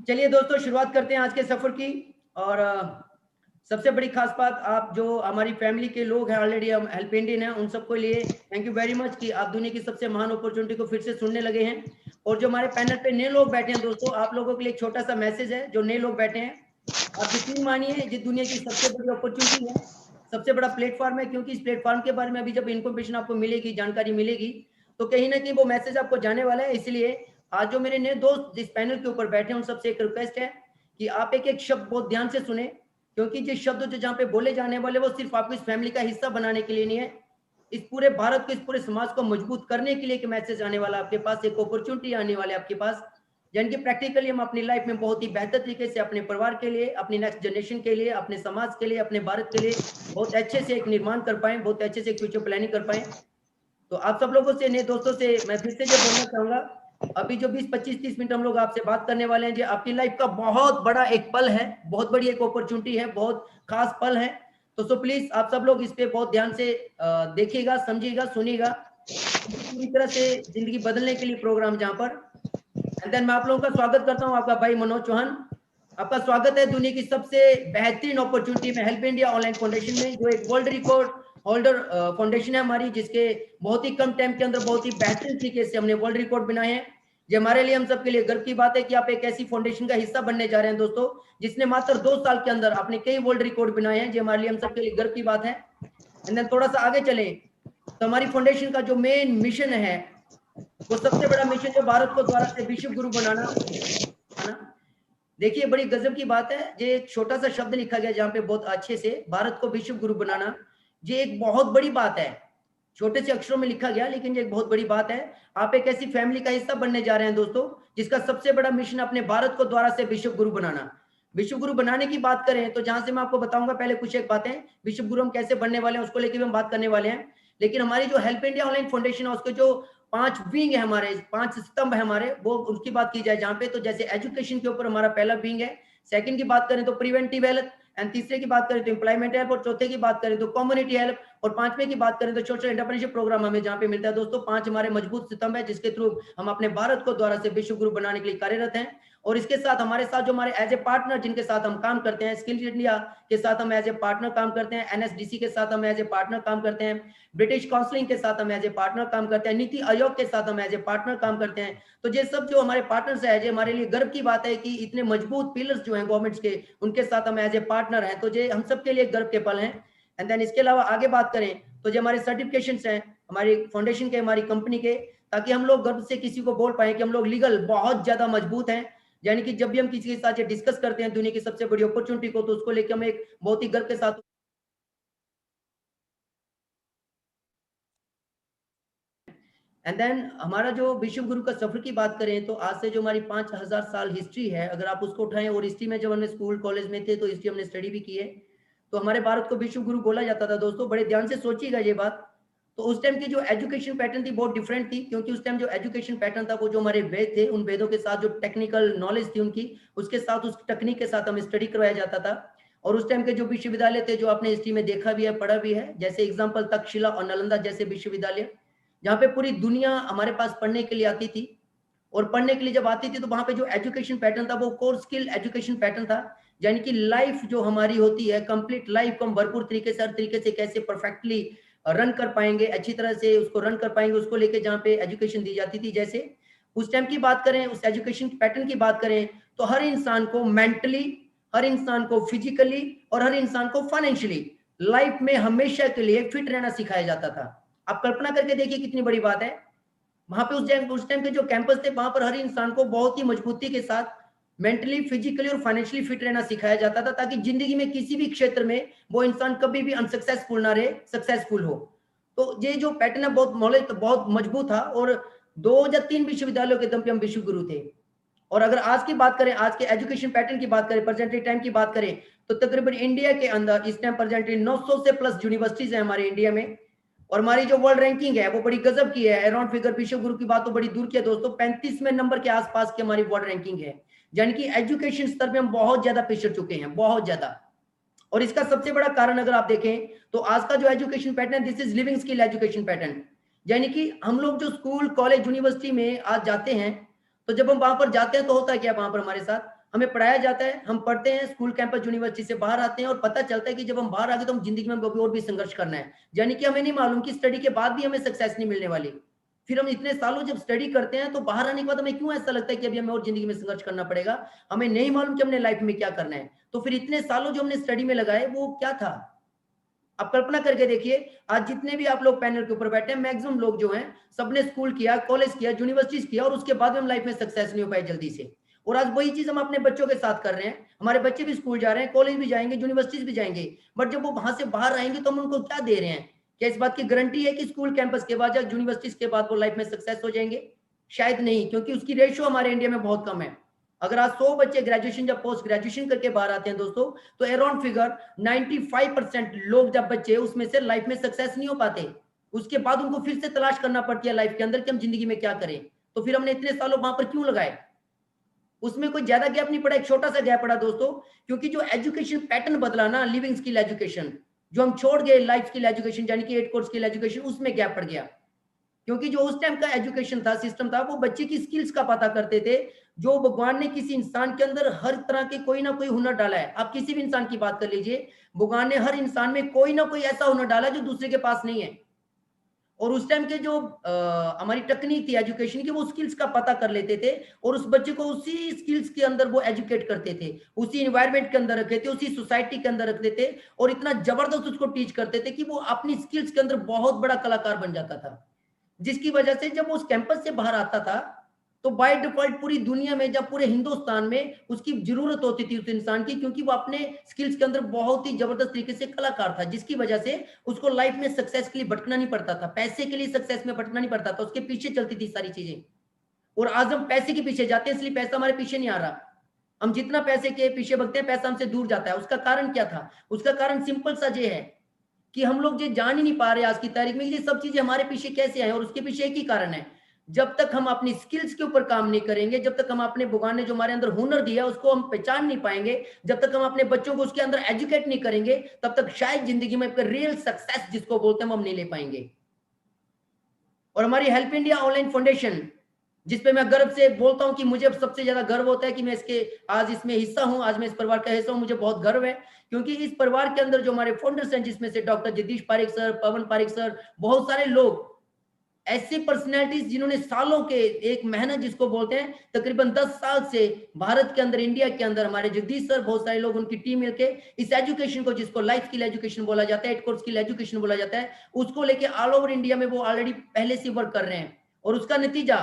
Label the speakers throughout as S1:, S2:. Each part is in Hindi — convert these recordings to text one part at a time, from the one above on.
S1: चलिए दोस्तों, शुरुआत करते हैं आज के सफर की। और सबसे बड़ी खास बात, आप जो हमारी फैमिली के लोग हैं, ऑलरेडी हम हेल्प इंडियन हैं, उन सबको लिए थैंक यू वेरी मच कि आप दुनिया की सबसे महान अपॉर्चुनिटी को फिर से सुनने लगे हैं। और जो हमारे पैनल पे नए लोग बैठे हैं दोस्तों, आप लोगों के लिए एक छोटा सा मैसेज है। जो नए लोग बैठे हैं, आप यकीन मानिए, ये दुनिया की सबसे बड़ी अपॉर्चुनिटी है, सबसे बड़ा प्लेटफॉर्म है। क्योंकि इस प्लेटफॉर्म के बारे में अभी जब इन्फॉर्मेशन आपको मिलेगी, जानकारी मिलेगी, तो कहीं ना कहीं वो मैसेज आपको जाने वाला है। इसलिए आज जो मेरे नए दोस्त जिस पैनल के ऊपर बैठे हैं, उन सबसे एक रिक्वेस्ट है कि आप एक एक शब्द बहुत ध्यान से सुने। क्योंकि जो शब्द जो जहाँ पे बोले जाने वाले, वो सिर्फ आपको इस फैमिली का हिस्सा बनाने के लिए नहीं है, इस पूरे भारत को, इस पूरे समाज को मजबूत करने के लिए एक मैसेज आने वाला आपके पास, एक अपॉर्चुनिटी आने वाले आपके पास, यानी कि प्रैक्टिकली हम अपनी लाइफ में बहुत ही बेहतर तरीके से अपने परिवार के लिए, अपनी नेक्स्ट जनरेशन के लिए, अपने समाज के लिए, अपने भारत के लिए बहुत अच्छे से एक निर्माण कर पाए, बहुत अच्छे से एक फ्यूचर प्लानिंग कर पाए। तो आप सब लोगों से, नए दोस्तों से मैं फिर से ये बोलना चाहूंगा, अभी जो 20 25 30 मिनट हम लोग आपसे बात करने वाले हैं, जो आपकी लाइफ का बहुत बड़ा एक पल है, बहुत बड़ी एक अपॉर्चुनिटी है, बहुत खास पल है। तो सो प्लीज आप सब लोग इस पे बहुत ध्यान से देखिएगा, समझिएगा, सुनिएगा। पूरी तरह से जिंदगी बदलने के लिए प्रोग्राम जहां पर। एंड देन मैं आप लोगों का स्वागत करता हूं, आपका भाई मनोज चौहान। आपका स्वागत है दुनिया की सबसे बेहतरीन अपॉर्चुनिटी में, हेल्प इंडिया ऑनलाइन फाउंडेशन में, जो एक वर्ल्ड रिकॉर्ड होल्डर फाउंडेशन है हमारी, जिसके बहुत ही कम टाइम के अंदर बहुत ही बेहतरीन तरीके से हमने वर्ल्ड रिकॉर्ड बनाए हैं। ये हमारे लिए, हम सबके लिए गर्व की बात है कि आप एक ऐसी फाउंडेशन का हिस्सा बनने जा रहे हैं दोस्तों, जिसने मात्र 2 साल के अंदर अपने कई वर्ल्ड रिकॉर्ड बनाए हैं। ये हमारे लिए, हम सबके लिए गर्व की बात है। एंड देन थोड़ा सा आगे चलें तो हमारी फाउंडेशन का जो मेन मिशन है, वो सबसे बड़ा मिशन जो भारत को द्वारा से विश्व गुरु बनाना है ना। देखिए, बड़ी गजब की बात है, ये एक छोटा सा शब्द लिखा गया जहाँ पे बहुत अच्छे से भारत को विश्व गुरु बनाना, ये एक बहुत बड़ी बात है। छोटे से अक्षरों में लिखा गया, लेकिन ये एक बहुत बड़ी बात है। आप एक ऐसी फैमिली का हिस्सा बनने जा रहे हैं दोस्तों, जिसका सबसे बड़ा मिशन अपने भारत को द्वारा से विश्व गुरु बनाना। विश्व गुरु बनाने की बात करें तो जहां से मैं आपको बताऊंगा, पहले कुछ एक बातें विश्व गुरु हम कैसे बनने वाले हैं उसको लेकर भी हम बात करने वाले हैं। लेकिन हमारी जो हेल्प इंडिया ऑनलाइन फाउंडेशन है, उसके जो 5 विंग है, हमारे 5 स्तंभ है हमारे, वो उसकी बात की जाए जहां पे, तो जैसे एजुकेशन के ऊपर हमारा पहला विंग है, सेकंड की बात करें तो प्रिवेंटिव हेल्थ, एंड तीसरे की बात करें तो एम्प्लॉयमेंट हेल्प, और चौथे की बात करें तो कम्युनिटी हेल्प, और पांचवें की बात करें तो सोशल एंटरप्रेन्योरशिप प्रोग्राम हमें जहां पे मिलता है दोस्तों। 5 हमारे मजबूत स्तंभ है, जिसके थ्रू हम अपने भारत को द्वारा से विश्व गुरु बनाने के लिए कार्यरत हैं। और इसके साथ हमारे साथ जो हमारे एज ए पार्टनर जिनके साथ हम काम करते हैं, स्किल इंडिया के साथ हम एज ए पार्टनर काम करते हैं, एनएसडीसी के साथ हम एज ए पार्टनर काम करते हैं, ब्रिटिश काउंसलिंग के साथ हम एज ए पार्टनर काम करते हैं, नीति आयोग के साथ हम एज ए पार्टनर काम करते हैं। तो ये सब जो हमारे पार्टनर्स है, ये हमारे लिए गर्व की बात है कि इतने मजबूत पिलर्स जो हैं गवर्नमेंट्स के, उनके साथ हम एज ए पार्टनर हैं। तो ये हम सबके लिए गर्व के पल हैं। एंड देन इसके अलावा आगे बात करें तो जो हमारे सर्टिफिकेशंस हैं हमारी फाउंडेशन के, हमारी कंपनी के, ताकि हम लोग गर्व से किसी को बोल पाए कि हम लोग लीगल बहुत ज्यादा मजबूत हैं। यानी कि जब भी हम किसी के साथ डिस्कस करते हैं दुनिया की सबसे बड़ी अपॉर्चुनिटी को, तो उसको लेकर हम एक बहुत ही गर्व के साथ। एंड देन हमारा जो विश्व गुरु का सफर की बात करें तो आज से जो हमारी 5000 साल हिस्ट्री है, अगर आप उसको उठाएं, और हिस्ट्री में जब हमने स्कूल कॉलेज में थे तो हिस्ट्री हमने स्टडी भी की है, तो हमारे भारत को विश्व गुरु बोला जाता था दोस्तों। बड़े ध्यान से सोचिएगा ये बात। तो उस टाइम की जो एजुकेशन पैटर्न थी बहुत डिफरेंट थी, क्योंकि उस टाइम जो एजुकेशन पैटर्न था वो जो हमारे वेद थे, उन वेदों के साथ जो टेक्निकल नॉलेज थी उनकी, उसके साथ उस टेक्निक के साथ हमें स्टडी करवाया जाता था। और उस टाइम के जो विश्वविद्यालय थे, जो आपने हिस्ट्री में देखा भी है, पढ़ा भी है, जैसे एग्जाम्पल तक्षशिला और नालंदा जैसे विश्वविद्यालय, जहाँ पे पूरी दुनिया हमारे पास पढ़ने के लिए आती थी। और पढ़ने के लिए जब आती थी तो वहां पे जो एजुकेशन पैटर्न था वो कोर स्किल एजुकेशन पैटर्न था। यानी कि लाइफ जो हमारी होती है, कंप्लीट लाइफ को हम भरपूर तरीके से, हर तरीके से कैसे परफेक्टली रन कर पाएंगे, अच्छी तरह से उसको रन कर पाएंगे, उसको लेके जहाँ पे एजुकेशन दी जाती थी। जैसे उस टाइम की बात करें, उस एजुकेशन पैटर्न की बात करें, तो हर इंसान को मेंटली, हर इंसान को फिजिकली, और हर इंसान को फाइनेंशियली लाइफ में हमेशा के लिए फिट रहना सिखाया जाता था। आप कल्पना करके देखिए कितनी बड़ी बात है। वहां पे उस टाइम के जो कैंपस थे, वहां पर हर इंसान को बहुत ही मजबूती के साथ मेंटली, फिजिकली और फाइनेंशियली फिट रहना सिखाया जाता था, ताकि जिंदगी में किसी भी क्षेत्र में वो इंसान कभी भी अनसक्सेसफुल ना रहे, सक्सेसफुल हो। तो ये जो पैटर्न है बहुत नॉलेज, तो बहुत मजबूत था। और 2 या 3 विश्वविद्यालयों के दम पे हम विश्व गुरु थे। और अगर आज की बात करें, आज के एजुकेशन पैटर्न की बात करें, प्रेजेंट टाइम की बात करें, तो तकरीबन इंडिया के अंदर इस टाइम प्रेजेंटली 900 से प्लस यूनिवर्सिटीज है हमारे इंडिया में। और हमारी जो वर्ल्ड रैंकिंग है वो बड़ी गजब की है। अराउंड फिगर विश्व गुरु की बात तो बड़ी दूर की है दोस्तों, 35वें नंबर के आसपास की हमारी वर्ल्ड रैंकिंग है। यानी कि एजुकेशन स्तर पे हम बहुत ज्यादा पिछड़ चुके हैं, बहुत ज्यादा। और इसका सबसे बड़ा कारण अगर आप देखें तो आज का जो education pattern, this is living skill education pattern. यानी कि हम लोग जो स्कूल कॉलेज यूनिवर्सिटी में आज जाते हैं, तो जब हम वहां पर जाते हैं तो होता है क्या वहां पर हमारे साथ, हमें पढ़ाया जाता है, हम पढ़ते हैं, स्कूल कैंपस यूनिवर्सिटी से बाहर आते हैं और पता चलता है कि जब हम बाहर आ गए तो हम जिंदगी में और भी संघर्ष करना है। यानी कि हमें नहीं मालूम कि स्टडी के बाद भी हमें सक्सेस नहीं मिलने वाली। फिर हम इतने सालों जब स्टडी करते हैं तो बाहर आने के बाद हमें क्यों ऐसा लगता है कि अभी हमें और जिंदगी में संघर्ष करना पड़ेगा। हमें नहीं मालूम कि हमने लाइफ में क्या करना है। तो फिर इतने सालों जो हमने स्टडी में लगाए वो क्या था। आप कल्पना करके देखिए, आज जितने भी आप लोग पैनल के ऊपर बैठे हैं, मैक्सिमम लोग जो हैं सबने स्कूल किया, कॉलेज किया, यूनिवर्सिटीज किया और उसके बाद भी हम लाइफ में सक्सेस नहीं हो पाए जल्दी से। और आज वही चीज हम अपने बच्चों के साथ कर रहे हैं। हमारे बच्चे भी स्कूल जा रहे हैं, कॉलेज भी जाएंगे, यूनिवर्सिटीज भी जाएंगे, बट जब वो वहां से बाहर आएंगे तो हम उनको क्या दे रहे हैं। क्या इस बात की गारंटी है कि स्कूल कैंपस के बाद या यूनिवर्सिटीज के बाद वो लाइफ में सक्सेस हो जाएंगे? शायद नहीं, क्योंकि उसकी रेशियो हमारे इंडिया में बहुत कम है। अगर आज 100 बच्चे ग्रेजुएशन या पोस्ट ग्रेजुएशन करके बाहर आते हैं दोस्तों, तो अराउंड फिगर 95% लोग जब बच्चे उसमें से लाइफ में सक्सेस नहीं हो पाते। उसके बाद उनको फिर से तलाश करना पड़ती है लाइफ के अंदर कि हम जिंदगी में क्या करें। तो फिर हमने इतने सालों वहां पर क्यों लगाए? उसमें कोई ज्यादा गैप नहीं पड़ा, एक छोटा सा गैप पड़ा दोस्तों, क्योंकि जो एजुकेशन पैटर्न बदला ना, लिविंग स्किल एजुकेशन जो हम छोड़ गए, लाइफ स्किल एजुकेशन यानी कि 8 कोर्स स्किल एजुकेशन, उसमें गैप पड़ गया। क्योंकि जो उस टाइम का एजुकेशन था, सिस्टम था, वो बच्चे की स्किल्स का पता करते थे। जो भगवान ने किसी इंसान के अंदर हर तरह के कोई ना कोई हुनर डाला है। आप किसी भी इंसान की बात कर लीजिए, भगवान ने हर इंसान में कोई ना कोई ऐसा हुनर डाला जो दूसरे के पास नहीं है। और उस टाइम के जो हमारी टेक्निक थी एजुकेशन की, वो स्किल्स का पता कर लेते थे और उस बच्चे को उसी स्किल्स के अंदर वो एजुकेट करते थे, उसी इन्वायरमेंट के अंदर रखते थे, उसी सोसाइटी के अंदर रखते थे और इतना जबरदस्त उसको टीच करते थे कि वो अपनी स्किल्स के अंदर बहुत बड़ा कलाकार बन जाता था। जिसकी वजह से जब वो उस कैंपस से बाहर आता था तो बाय डिफॉल्ट पूरी दुनिया में, जब पूरे हिंदुस्तान में उसकी जरूरत होती थी उस इंसान की, क्योंकि वो अपने स्किल्स के अंदर बहुत ही जबरदस्त तरीके से कलाकार था, जिसकी वजह से उसको लाइफ में सक्सेस के लिए भटकना नहीं पड़ता था, पैसे के लिए सक्सेस में भटकना नहीं पड़ता था, उसके पीछे चलती थी सारी चीजें। और आज हम पैसे के पीछे जाते हैं, इसलिए पैसा हमारे पीछे नहीं आ रहा। हम जितना पैसे के पीछे भगते हैं, पैसा हमसे दूर जाता है। उसका कारण क्या था? उसका कारण सिंपल सा ये है कि हम लोग ये जान ही नहीं पा रहे आज की तारीख में ये सब चीजें हमारे पीछे कैसे आए। और उसके पीछे एक ही कारण है, जब तक हम अपनी स्किल्स के ऊपर काम नहीं करेंगे, जब तक हम अपने भगवान ने जो हमारे अंदर हुनर दिया उसको हम पहचान नहीं पाएंगे, जब तक हम अपने बच्चों को उसके अंदर एजुकेट नहीं करेंगे, तब तक शायद जिंदगी में रियल सक्सेस जिसको बोलते हैं हम नहीं ले पाएंगे। और हमारी हेल्प इंडिया ऑनलाइन फाउंडेशन, जिसपे मैं गर्व से बोलता हूं कि मुझे सबसे ज्यादा गर्व होता है कि मैं इसके आज इसमें हिस्सा हूं, आज मैं इस परिवार का हिस्सा हूं, मुझे बहुत गर्व है। क्योंकि इस परिवार के अंदर जो हमारे फाउंडर्स हैं, जिसमें से डॉक्टर जगदीश पारिक सर, पवन पारिक सर, बहुत सारे लोग ऐसी पर्सनैलिटीज जिन्होंने सालों के एक मेहनत जिसको बोलते हैं, तकरीबन 10 साल से भारत के अंदर, इंडिया के अंदर हमारे जगदीश सर, बहुत सारे लोग उनकी टीम मिलके इस एजुकेशन को, जिसको लाइफ स्किल एजुकेशन बोला जाता है, 8 कोर्स स्किल एजुकेशन बोला जाता है, उसको लेके ऑल ओवर इंडिया में वो ऑलरेडी पहले से वर्क कर रहे हैं। और उसका नतीजा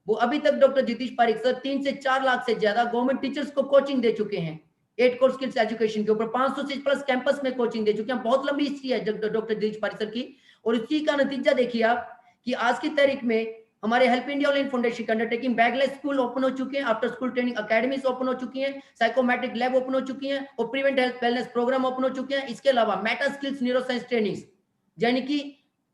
S1: वो अभी तक डॉक्टर जगदीश पारिक सर 3 से 4 लाख से ज्यादा गवर्नमेंट टीचर्स को कोचिंग दे चुके हैं 8 कोर्स स्किल्स एजुकेशन के ऊपर। 500 से प्लस कैंपस में कोचिंग दे चुके हैं। बहुत लंबी हिस्ट्री है डॉक्टर जगदीश पारिक सर की। और इसी का नतीजा देखिए आप कि आज की तारीख में हमारे हेल्प इंडिया ऑनलाइन फाउंडेशन की अंडरटेकिंग बैगलेस स्कूल ओपन हो चुके हैं, after school training academies open हो चुकी हैं, साइकोमेट्रिक लैब ओपन हो चुकी हैं और prevent health wellness programme open हो चुके हैं। इसके अलावा मेटा स्किल्स न्यूरोसाइंस ट्रेनिंग, यानी कि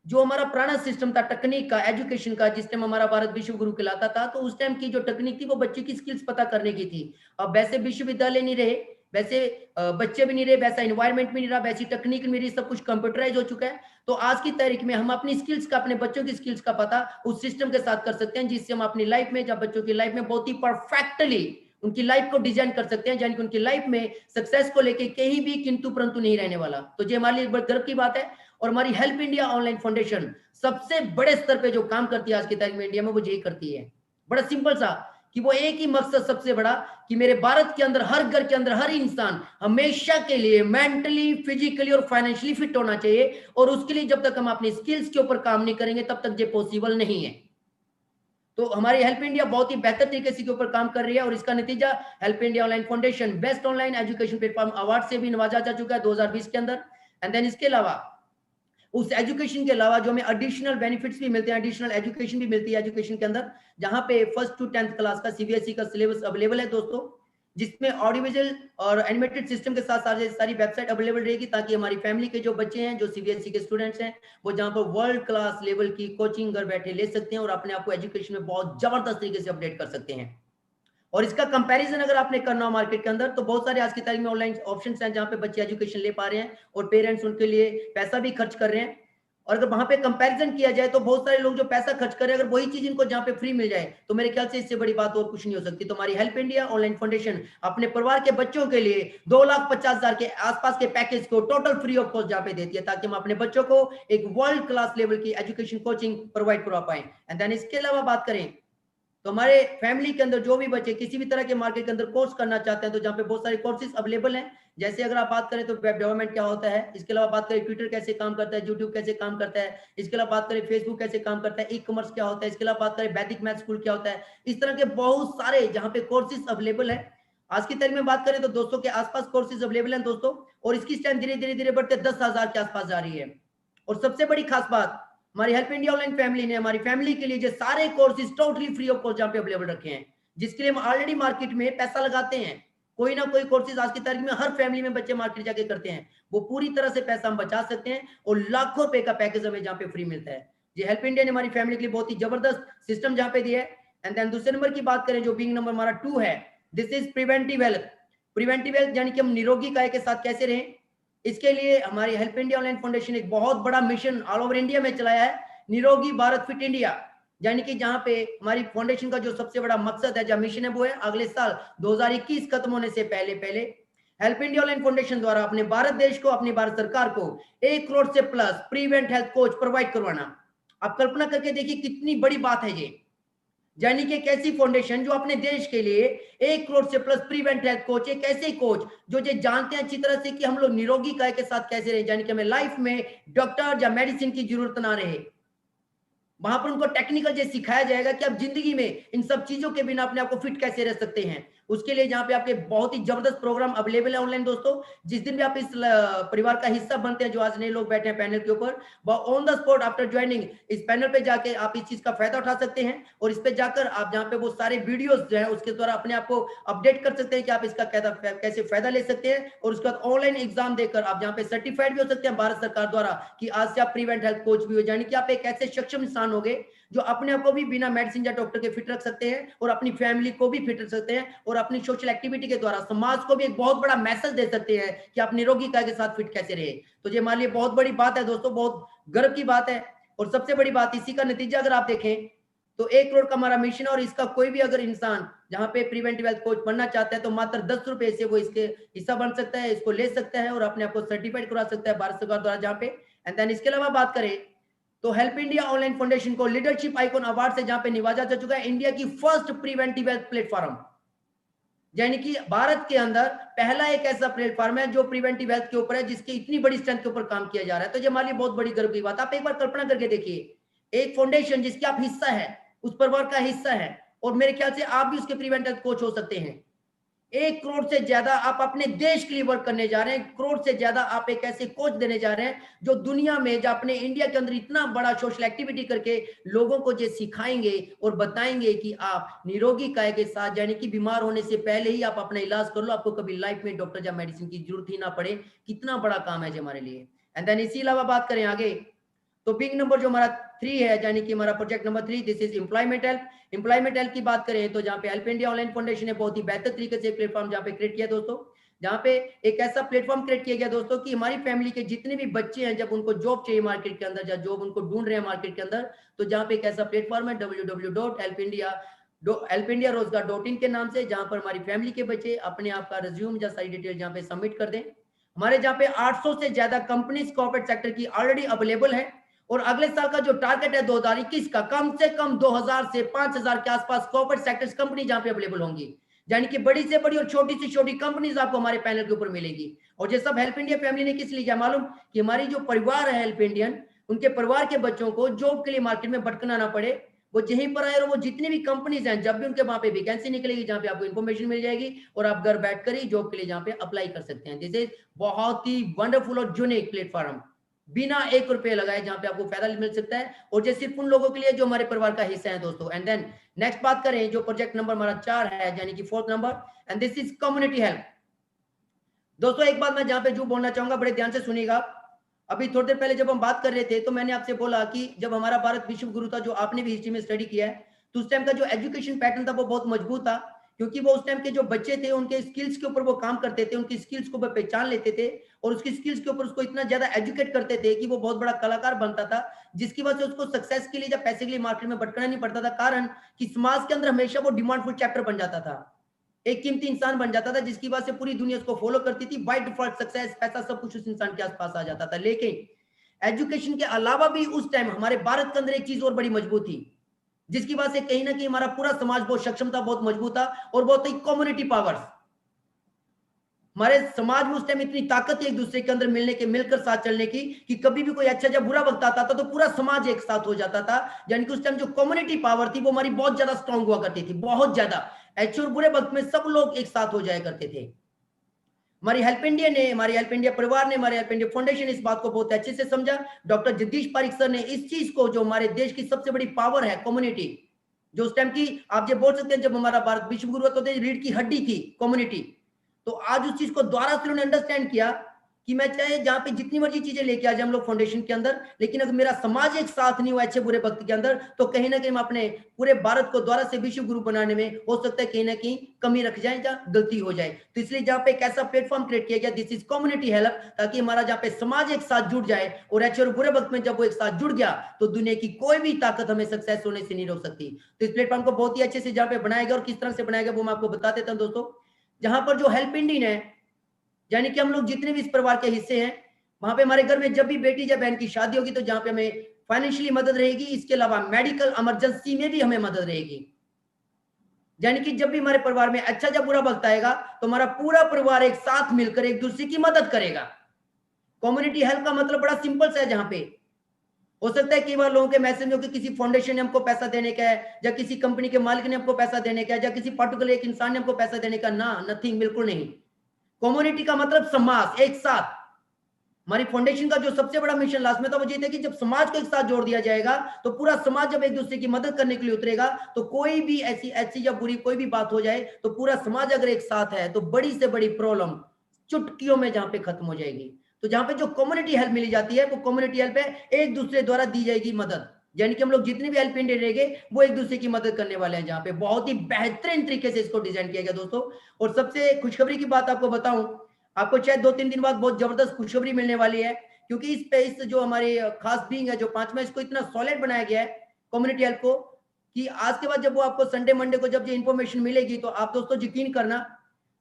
S1: जो हमारा पुराना सिस्टम था टेक्निक का, एजुकेशन का, जिस टाइम हमारा भारत विश्व गुरु कहलाता था, तो उस टाइम की जो टेक्निक थी वो बच्चे की स्किल्स पता करने की थी। अब वैसे विश्वविद्यालय नहीं रहे, वैसे बच्चे भी नहीं रहे, वैसा इन्वायरमेंट भी नहीं रहा, वैसी टेक्निक नहीं रही, सब कुछ कंप्यूटराइज हो चुका है। तो आज की तारीख में हम अपनी स्किल्स का, अपने बच्चों की स्किल्स का पता उस सिस्टम के साथ कर सकते हैं, जिससे हम अपनी लाइफ में, जब बच्चों की लाइफ में बहुत ही परफेक्टली उनकी लाइफ को डिजाइन कर सकते हैं, यानी कि उनकी लाइफ में सक्सेस को लेके कहीं भी किंतु परंतु नहीं रहने वाला। तो ये हमारे लिए बड़े गर्व की बात है। और हमारी हेल्प इंडिया ऑनलाइन फाउंडेशन सबसे बड़े स्तर पे जो काम करती है आज की तारीख में इंडिया में, वो यही करती है। बड़ा सिंपल सा कि वो एक ही मकसद सबसे बड़ा कि मेरे भारत के अंदर, हर घर के अंदर, हर इंसान हमेशा के लिए मेंटली, फिजिकली और फाइनेंशियली फिट होना चाहिए। और उसके लिए जब तक हम अपनी स्किल्स के ऊपर काम नहीं करेंगे, तब तक ये पॉसिबल नहीं है। तो हमारी हेल्प इंडिया बहुत ही बेहतर तरीके से के ऊपर काम कर रही है और इसका नतीजा help India online foundation best online education platform award से भी नवाजा जा चुका है 2020 के अंदर। एंड देन इसके अलावा, उस एजुकेशन के अलावा जो हमें एडिशनल बेनिफिट्स भी मिलते हैं, एडिशनल एजुकेशन भी मिलती है एजुकेशन के अंदर, जहां पे 1st to 10th क्लास का सीबीएसई का सिलेबस अवेलेबल है दोस्तों, जिसमें ऑडियो विजुअल और एनिमेटेड सिस्टम के साथ सारी वेबसाइट अवेलेबल रहेगी, ताकि हमारी फैमिली के जो बच्चे हैं, जो सीबीएसई के स्टूडेंट्स हैं, वो जहां पर वर्ल्ड क्लास लेवल की कोचिंग घर बैठे ले सकते हैं और अपने आप को एजुकेशन में बहुत जबरदस्त तरीके से अपडेट कर सकते हैं। और इसका कंपैरिजन अगर आपने करना हो मार्केट के अंदर, तो बहुत सारे आज की तारीख में ऑनलाइन ऑप्शंस हैं जहां पे बच्चे एजुकेशन ले पा रहे हैं और पेरेंट्स उनके लिए पैसा भी खर्च कर रहे हैं। और अगर वहां पे कंपैरिजन किया जाए तो बहुत सारे लोग जो पैसा खर्च कर रहे हैं, अगर वही चीज इनको जहां पे फ्री मिल जाए तो मेरे ख्याल से इससे बड़ी बात और कुछ नहीं हो सकती। तो हमारी हेल्प इंडिया ऑनलाइन फाउंडेशन अपने परिवार के बच्चों के लिए 2,50,000 के आसपास के पैकेज को टोटल फ्री ऑफ कॉस्ट जहां पे देती है, ताकि हम अपने बच्चों को एक वर्ल्ड क्लास लेवल की एजुकेशन कोचिंग प्रोवाइड करवा पाए। एंड देन इसके अलावा बात करें तो हमारे फैमिली के अंदर जो भी बच्चे किसी भी तरह के मार्केट के अंदर कोर्स करना चाहते हैं, तो जहाँ पे बहुत सारे कोर्सेज अवेलेबल हैं। जैसे अगर आप बात करें तो वेब डेवलपमेंट क्या होता है, इसके अलावा बात करें ट्विटर कैसे काम करता है, यूट्यूब कैसे काम करता है, इसके अलावा बात करें फेसबुक कैसे काम करता है, ई कॉमर्स क्या होता है, इसके अलावा बात करें वैदिक मैथ स्कूल क्या होता है, इस तरह के बहुत सारे जहाँ पे कोर्सेज अवेलेबल है। आज की तारीख में बात करें तो 200 के आसपास कोर्सेज अवेलेबल हैं दोस्तों, और इसकी स्ट्रेंथ धीरे धीरे धीरे बढ़ते 10,000 के आसपास जा रही है। और सबसे बड़ी खास बात, हमारी हेल्प इंडिया ऑनलाइन फैमिली ने हमारी फैमिली के लिए जो सारे courses totally free of cost जहाँ पे अवेलेबल रखे हैं, जिसके लिए हम ऑलरेडी मार्केट में पैसा लगाते हैं। कोई ना कोई कोर्सेज आज की तारीख में हर फैमिली में बच्चे मार्केट जाके करते हैं, वो पूरी तरह से पैसा हम बचा सकते हैं और लाखों रुपए का पैकेज हमें जहाँ पे फ्री मिलता है। जी हेल्प इंडिया ने हमारी फैमिली के लिए बहुत ही जबरदस्त सिस्टम जहाँ पे दिया है। एंड देन दूसरे नंबर की बात करें जो बिंग नंबर हमारा 2 है, this is preventive health. Preventive health यानी कि हम निरोगी काय के साथ कैसे रहें, इसके लिए हमारी हेल्प इंडिया ऑनलाइन फाउंडेशन एक बहुत बड़ा मिशन ऑल ओवर इंडिया में चलाया है, निरोगी भारत फिट इंडिया। यानी कि जहां पे हमारी फाउंडेशन का जो सबसे बड़ा मकसद है, जो मिशन है, वो है अगले साल 2021 खत्म होने से पहले पहले हेल्प इंडिया ऑनलाइन फाउंडेशन द्वारा अपने भारत देश को, अपनी भारत सरकार को 1 करोड़ से plus prevent health coach provide करवाना। आप कल्पना करके देखिए कितनी बड़ी बात है ये। यानी कि एक ऐसी फाउंडेशन जो अपने देश के लिए 1 करोड़ से प्लस प्रीवेंट हेल्थ कोच, एक ऐसे कोच जो ये जानते हैं अच्छी तरह से कि हम लोग निरोगी काय के साथ कैसे रहे, यानी कि हमें लाइफ में डॉक्टर या मेडिसिन की जरूरत ना रहे। वहां पर उनको टेक्निकल जो सिखाया जाएगा कि आप जिंदगी में इन सब चीजों के बिना अपने आप को फिट कैसे रह सकते हैं। उसके लिए जहाँ पे आपके बहुत ही जबरदस्त प्रोग्राम अवेलेबल है ऑनलाइन दोस्तों। जिस दिन भी आप इस परिवार का हिस्सा बनते हैं, जो आज नए लोग बैठे हैं पैनल के ऊपर, वह on the spot after joining इस पैनल पे जाके आप इस चीज का फायदा उठा सकते हैं। और इस पे जाकर आप जहाँ पे वो सारे वीडियोस जो है उसके द्वारा अपने आप को अपडेट कर सकते हैं कि आप इसका कैसे फायदा ले सकते हैं। और उसके बाद ऑनलाइन एग्जाम देकर आप जहाँ पे सर्टिफाइड भी हो सकते हैं भारत सरकार द्वारा कि आज से आप प्रीवेंट हेल्थ कोच भी हो, यानी कि आप एक ऐसे सक्षम इंसान हो गए जो अपने आप को भी बिना मेडिसिन या डॉक्टर के फिट रख सकते हैं और अपनी फैमिली को भी फिट रख सकते हैं, और अपनी सोशल एक्टिविटी के द्वारा समाज को भी एक बहुत बड़ा मैसेज दे सकते हैं कि आप निरोगी काय के साथ फिट कैसे रहे। तो ये हमारे लिए बहुत बड़ी बात है दोस्तों, बहुत गर्व की बात है। और सबसे बड़ी बात, इसी का नतीजा अगर आप देखें तो 1 करोड़ का हमारा मिशन, और इसका कोई भी अगर इंसान जहां पे प्रिवेंटिव हेल्थ कोच बनना चाहता है तो मात्र 10 रुपए से वो इसके हिस्सा बन सकता है, इसको ले सकता है और अपने आप को सर्टिफाइड करा सकता है भारत सरकार द्वारा जहाँ पे। एंड देन इसके अलावा बात करें तो हेल्प इंडिया ऑनलाइन फाउंडेशन को लीडरशिप आइकॉन अवार्ड से जहां पे निवाजा जा चुका है, इंडिया की फर्स्ट प्रिवेंटिव हेल्थ प्लेटफॉर्म। यानी कि भारत के अंदर पहला एक ऐसा प्लेटफॉर्म है जो प्रिवेंटिव हेल्थ के ऊपर है, जिसकी इतनी बड़ी स्ट्रेंथ के ऊपर काम किया जा रहा है। तो ये हमारे लिए बहुत बड़ी गर्व की बात। आप एक बार कल्पना करके देखिए, एक फाउंडेशन जिसके आप हिस्सा है, उस परिवार का हिस्सा है, और मेरे ख्याल से आप भी उसके प्रिवेंटिव कोच हो सकते हैं। 1 करोड़ से ज्यादा आप अपने देश के लिए वर्क करने जा रहे हैं, 1 करोड़ से ज्यादा आप एक ऐसे कोच देने जा रहे हैं जो दुनिया में, जो अपने इंडिया के अंदर इतना बड़ा सोशल एक्टिविटी करके लोगों को जो सिखाएंगे और बताएंगे कि आप निरोगी काय के साथ, यानी कि बीमार होने से पहले ही आप अपना इलाज कर लो, आपको कभी लाइफ में डॉक्टर या मेडिसिन की जरूरत ही ना पड़े। कितना बड़ा काम है जो हमारे लिए। एंड देन इसी अलावा बात करें आगे तो बिग नंबर जो हमारा 3 है, यानी कि हमारा project number 3, this is employment help. Employment help की बात करें तो जहाँ पे हेल्प इंडिया ऑनलाइन फाउंडेशन ने बहुत ही बेहतर तरीके से प्लेटफॉर्म जहाँ पे क्रिएट किया दोस्तों, जहाँ पे एक ऐसा प्लेटफॉर्म क्रिएट किया गया दोस्तों कि हमारी फैमिली के जितने भी बच्चे हैं, जब उनको जॉब चाहिए मार्केट के अंदर, या जॉब उनको ढूंढ रहे हैं मार्केट के अंदर, तो जहाँ पे एक ऐसा प्लेटफॉर्म है www.helpindia.roजगार.in के नाम से, जहाँ पर हमारी फैमिली के बच्चे अपने आप का रिज्यूम या सारी डिटेल जहाँ पे सबमिट कर दें। हमारे जहाँ पे 800 से ज्यादा कंपनीज कॉर्पोरेट सेक्टर की ऑलरेडी अवेलेबल है, और अगले साल का जो टारगेट है 2021 का, कम से कम 2000 से 5000 के आसपास कॉर्पोरेट सेक्टर्स कंपनी जहां पे अवेलेबल होंगी। यानी कि बड़ी से बड़ी और छोटी से छोटी कंपनीज आपको हमारे पैनल के ऊपर मिलेगी। और ये सब हेल्प इंडिया फैमिली ने किस लिए किया मालूम, कि हमारी जो परिवार है हेल्प इंडियन, उनके परिवार के बच्चों को जॉब के लिए मार्केट में भटकना ना पड़े, वो यहीं पर आए और वो जितनी भी कंपनीज हैं, जब भी उनके वहां पे वैकेंसी निकलेगी, जहां पे आपको इन्फॉर्मेशन मिल जाएगी और आप घर बैठकर ही जॉब के लिए जहां पे अप्लाई कर सकते हैं। दिस इज बहुत ही वंडरफुल और यूनिक प्लेटफॉर्म, बिना 1 रुपए लगाए, जहां पे आपको फायदा मिल सकता है, और ये सिर्फ उन लोगों के लिए जो हमारे परिवार का हिस्सा है दोस्तों। एंड देन नेक्स्ट बात करें जो प्रोजेक्ट नंबर हमारा 4 है, यानी कि 4th number, and this is community help. दोस्तों एक बात मैं जहां पे जो बोलना चाहूंगा, बड़े ध्यान से सुनिएगा। अभी थोड़ी देर पहले जब हम बात कर रहे थे तो मैंने आपसे बोला कि जब हमारा भारत विश्व गुरु था, जो आपने भी हिस्ट्री में स्टडी किया है, तो उस टाइम का जो एजुकेशन पैटर्न था वो बहुत मजबूत था, क्योंकि वो उस टाइम के जो बच्चे थे उनके स्किल्स के ऊपर वो काम करते थे, उनकी स्किल्स को वो पहचान लेते थे और उसकी स्किल्स के ऊपर उसको इतना ज्यादा एजुकेट करते थे कि वो बहुत बड़ा कलाकार बनता था, जिसकी वजह से उसको सक्सेस के लिए या पैसे के लिए मार्केट में भटकना नहीं पड़ता था। कारण कि समाज के अंदर हमेशा वो डिमांडफुल चैप्टर बन जाता था, एक कीमती इंसान बन जाता था, जिसकी वजह से पूरी दुनिया उसको फॉलो करती थी। बाय डिफॉल्ट सक्सेस, पैसा, सब कुछ उस इंसान के आसपास आ जाता था। लेकिन एजुकेशन के अलावा भी उस टाइम हमारे भारत के अंदर एक चीज और बड़ी मजबूत थी, जिसकी वजह से कहीं ना कहीं हमारा पूरा समाज बहुत सक्षम था, बहुत मजबूत था, और बहुत ही कम्युनिटी पावर्स। हमारे समाज में उस टाइम इतनी ताकत है एक दूसरे के अंदर मिलने के, मिलकर साथ चलने की, कि कभी भी कोई अच्छा या बुरा वक्त आता था तो पूरा समाज एक साथ हो जाता था। यानी कि उस टाइम जो कम्युनिटी पावर थी वो हमारी बहुत ज्यादा स्ट्रांग हुआ करती थी, बहुत ज्यादा। अच्छे और बुरे वक्त में सब लोग एक साथ हो जाया करते थे। हमारी हेल्प इंडिया ने, हमारी हेल्प इंडिया परिवार ने, हमारी हेल्प इंडिया फाउंडेशन इस बात को बहुत अच्छे से समझा। डॉक्टर जगदीश पारिक सर ने इस चीज को, जो हमारे देश की सबसे बड़ी पावर है कम्युनिटी, जो उस टाइम की आप ये बोल सकते हैं जब हमारा भारत विश्व गुरु तो रीढ़ की हड्डी थी कम्युनिटी, तो आज उस चीज को दोबारा से उन्होंने अंडरस्टैंड किया कि मैं चाहे जहां पे जितनी मर्जी चीजें लेके आ जाए हम लोग फाउंडेशन के अंदर, लेकिन अगर मेरा समाज एक साथ नहीं हुआ अच्छे बुरे वक्त के अंदर, तो कहीं ना कहीं हम अपने पूरे भारत को दोबारा से विश्व गुरु बनाने में हो सकता है कहीं ना कहीं कमी रख जाए या गलती हो जाए। तो इसलिए जहां पे एक ऐसा प्लेटफॉर्म क्रिएट किया गया, दिस इज कम्युनिटी हेल्प, ताकि हमारा जहां पे समाज एक साथ जुड़ जाए, और अच्छे और बुरे वक्त में जब वो एक साथ जुड़ गया तो दुनिया की कोई भी ताकत हमें सक्सेस होने से नहीं रोक सकती। तो इस प्लेटफॉर्म को बहुत ही अच्छे से जहां पे बनाया गया और किस तरह से बनाया गया वो मैं आपको बता देता हूं दोस्तों। जहां पर जो हेल्प इंडियन है, यानी कि हम लोग जितने भी इस परिवार के हिस्से हैं, वहां पे हमारे घर में जब भी बेटी या बहन की शादी होगी तो जहां पे हमें फाइनेंशियली मदद रहेगी, इसके अलावा मेडिकल इमरजेंसी में भी हमें मदद रहेगी। यानी कि जब भी हमारे परिवार में अच्छा या बुरा वक्त आएगा तो हमारा पूरा परिवार एक साथ मिलकर एक दूसरे की मदद करेगा। कम्युनिटी हेल्प का मतलब बड़ा सिंपल सा है। जहां पे हो सकता है कई बार लोगों के मैसेज में कि किसी फाउंडेशन ने हमको पैसा देने का है, या किसी कंपनी के मालिक ने हमको पैसा देने का है, या किसी पर्टिकुलर एक इंसान ने हमको पैसा देने का, ना, नथिंग, बिल्कुल नहीं। कम्युनिटी का मतलब समाज एक साथ। हमारी फाउंडेशन का जो सबसे बड़ा मिशन लास्ट में था वो ये था कि जब समाज को एक साथ जोड़ दिया जाएगा तो पूरा समाज जब एक दूसरे की मदद करने के लिए उतरेगा, तो कोई भी ऐसी अच्छी या बुरी कोई भी बात हो जाए तो पूरा समाज अगर एक साथ है तो बड़ी से बड़ी प्रॉब्लम चुटकियों में जहां पे खत्म हो जाएगी। तो जहां पे जो कम्युनिटी हेल्प मिली जाती है वो कम्युनिटी हेल्प है, एक दूसरे द्वारा दी जाएगी मदद। यानी कि हम लोग जितने भी हेल्प इंडिया रहेंगे वो एक दूसरे की मदद करने वाले हैं। जहां पे बहुत ही बेहतरीन तरीके से इसको डिजाइन किया गया दोस्तों। और सबसे खुशखबरी की बात आपको बताऊं, आपको शायद 2-3 दिन बाद बहुत जबरदस्त खुशखबरी मिलने वाली है, क्योंकि इस पे इस जो हमारे खास बीइंग है जो पांचवा, इसको इतना सॉलिड बनाया गया है कम्युनिटी हेल्प को, कि आज के बाद जब वो आपको संडे मंडे को जब ये इन्फॉर्मेशन मिलेगी तो आप दोस्तों यकीन करना,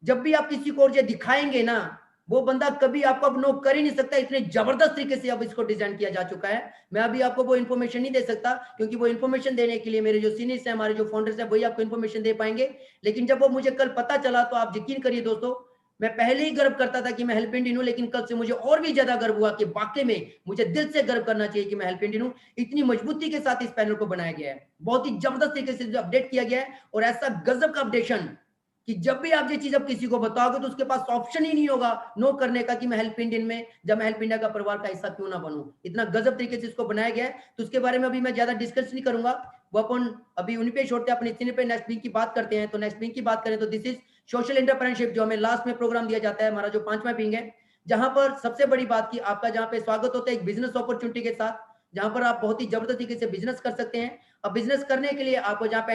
S1: जब भी आप किसी को और ये दिखाएंगे ना, वो बंदा कभी आपको अब नो कर ही नहीं सकता। इतने जबरदस्त तरीके से अब इसको डिजाइन किया जा चुका है। मैं अभी आपको वो इन्फॉर्मेशन नहीं दे सकता, क्योंकि वो इन्फॉर्मेशन देने के लिए मेरे जो सीनियर्स हैं, हमारे जो फाउंडर्स हैं, वही आपको इन्फॉर्मेशन दे पाएंगे। लेकिन जब वो मुझे कल पता चला तो आप यकीन करिए दोस्तों, मैं पहले ही गर्व करता था कि मैं हेल्प इंडियन हूं, लेकिन कल से मुझे और भी ज्यादा गर्व हुआ कि वाकई में मुझे दिल से गर्व करना चाहिए कि मैं हेल्प इंडियन हूं। इतनी मजबूती के साथ इस पैनल को बनाया गया है, बहुत ही जबरदस्त तरीके से अपडेट किया गया है, और ऐसा गजब का अपडेशन कि जब भी आप ये चीज अब किसी को बताओगे तो उसके पास ऑप्शन ही नहीं होगा नो करने का कि मैं हेल्प इंडियन में, जब मैं हेल्प इंडिया का परिवार का हिस्सा क्यों ना बनूं। इतना गजब तरीके से इसको बनाया गया है, तो उसके बारे में अभी मैं ज्यादा डिस्कस नहीं करूंगा। वो अपन अभी उन्हीं पे छोड़ते हैं, अपने सीनियर पे नेक्स्ट वीक की बात करते हैं। तो नेक्स्ट वीक की बात करें तो दिस इज सोशल एंटरप्रेन्योरशिप, जो हमें लास्ट में प्रोग्राम दिया जाता है, हमारा जो 5वां विंग है, जहां पर सबसे बड़ी बात की आपका जहां पे स्वागत होता है एक बिजनेस अपॉर्चुनिटी के साथ, जहां पर आप बहुत ही जबरदस्त तरीके से बिजनेस कर सकते हैं। अब बिजनेस करने के लिए आपको जहां पे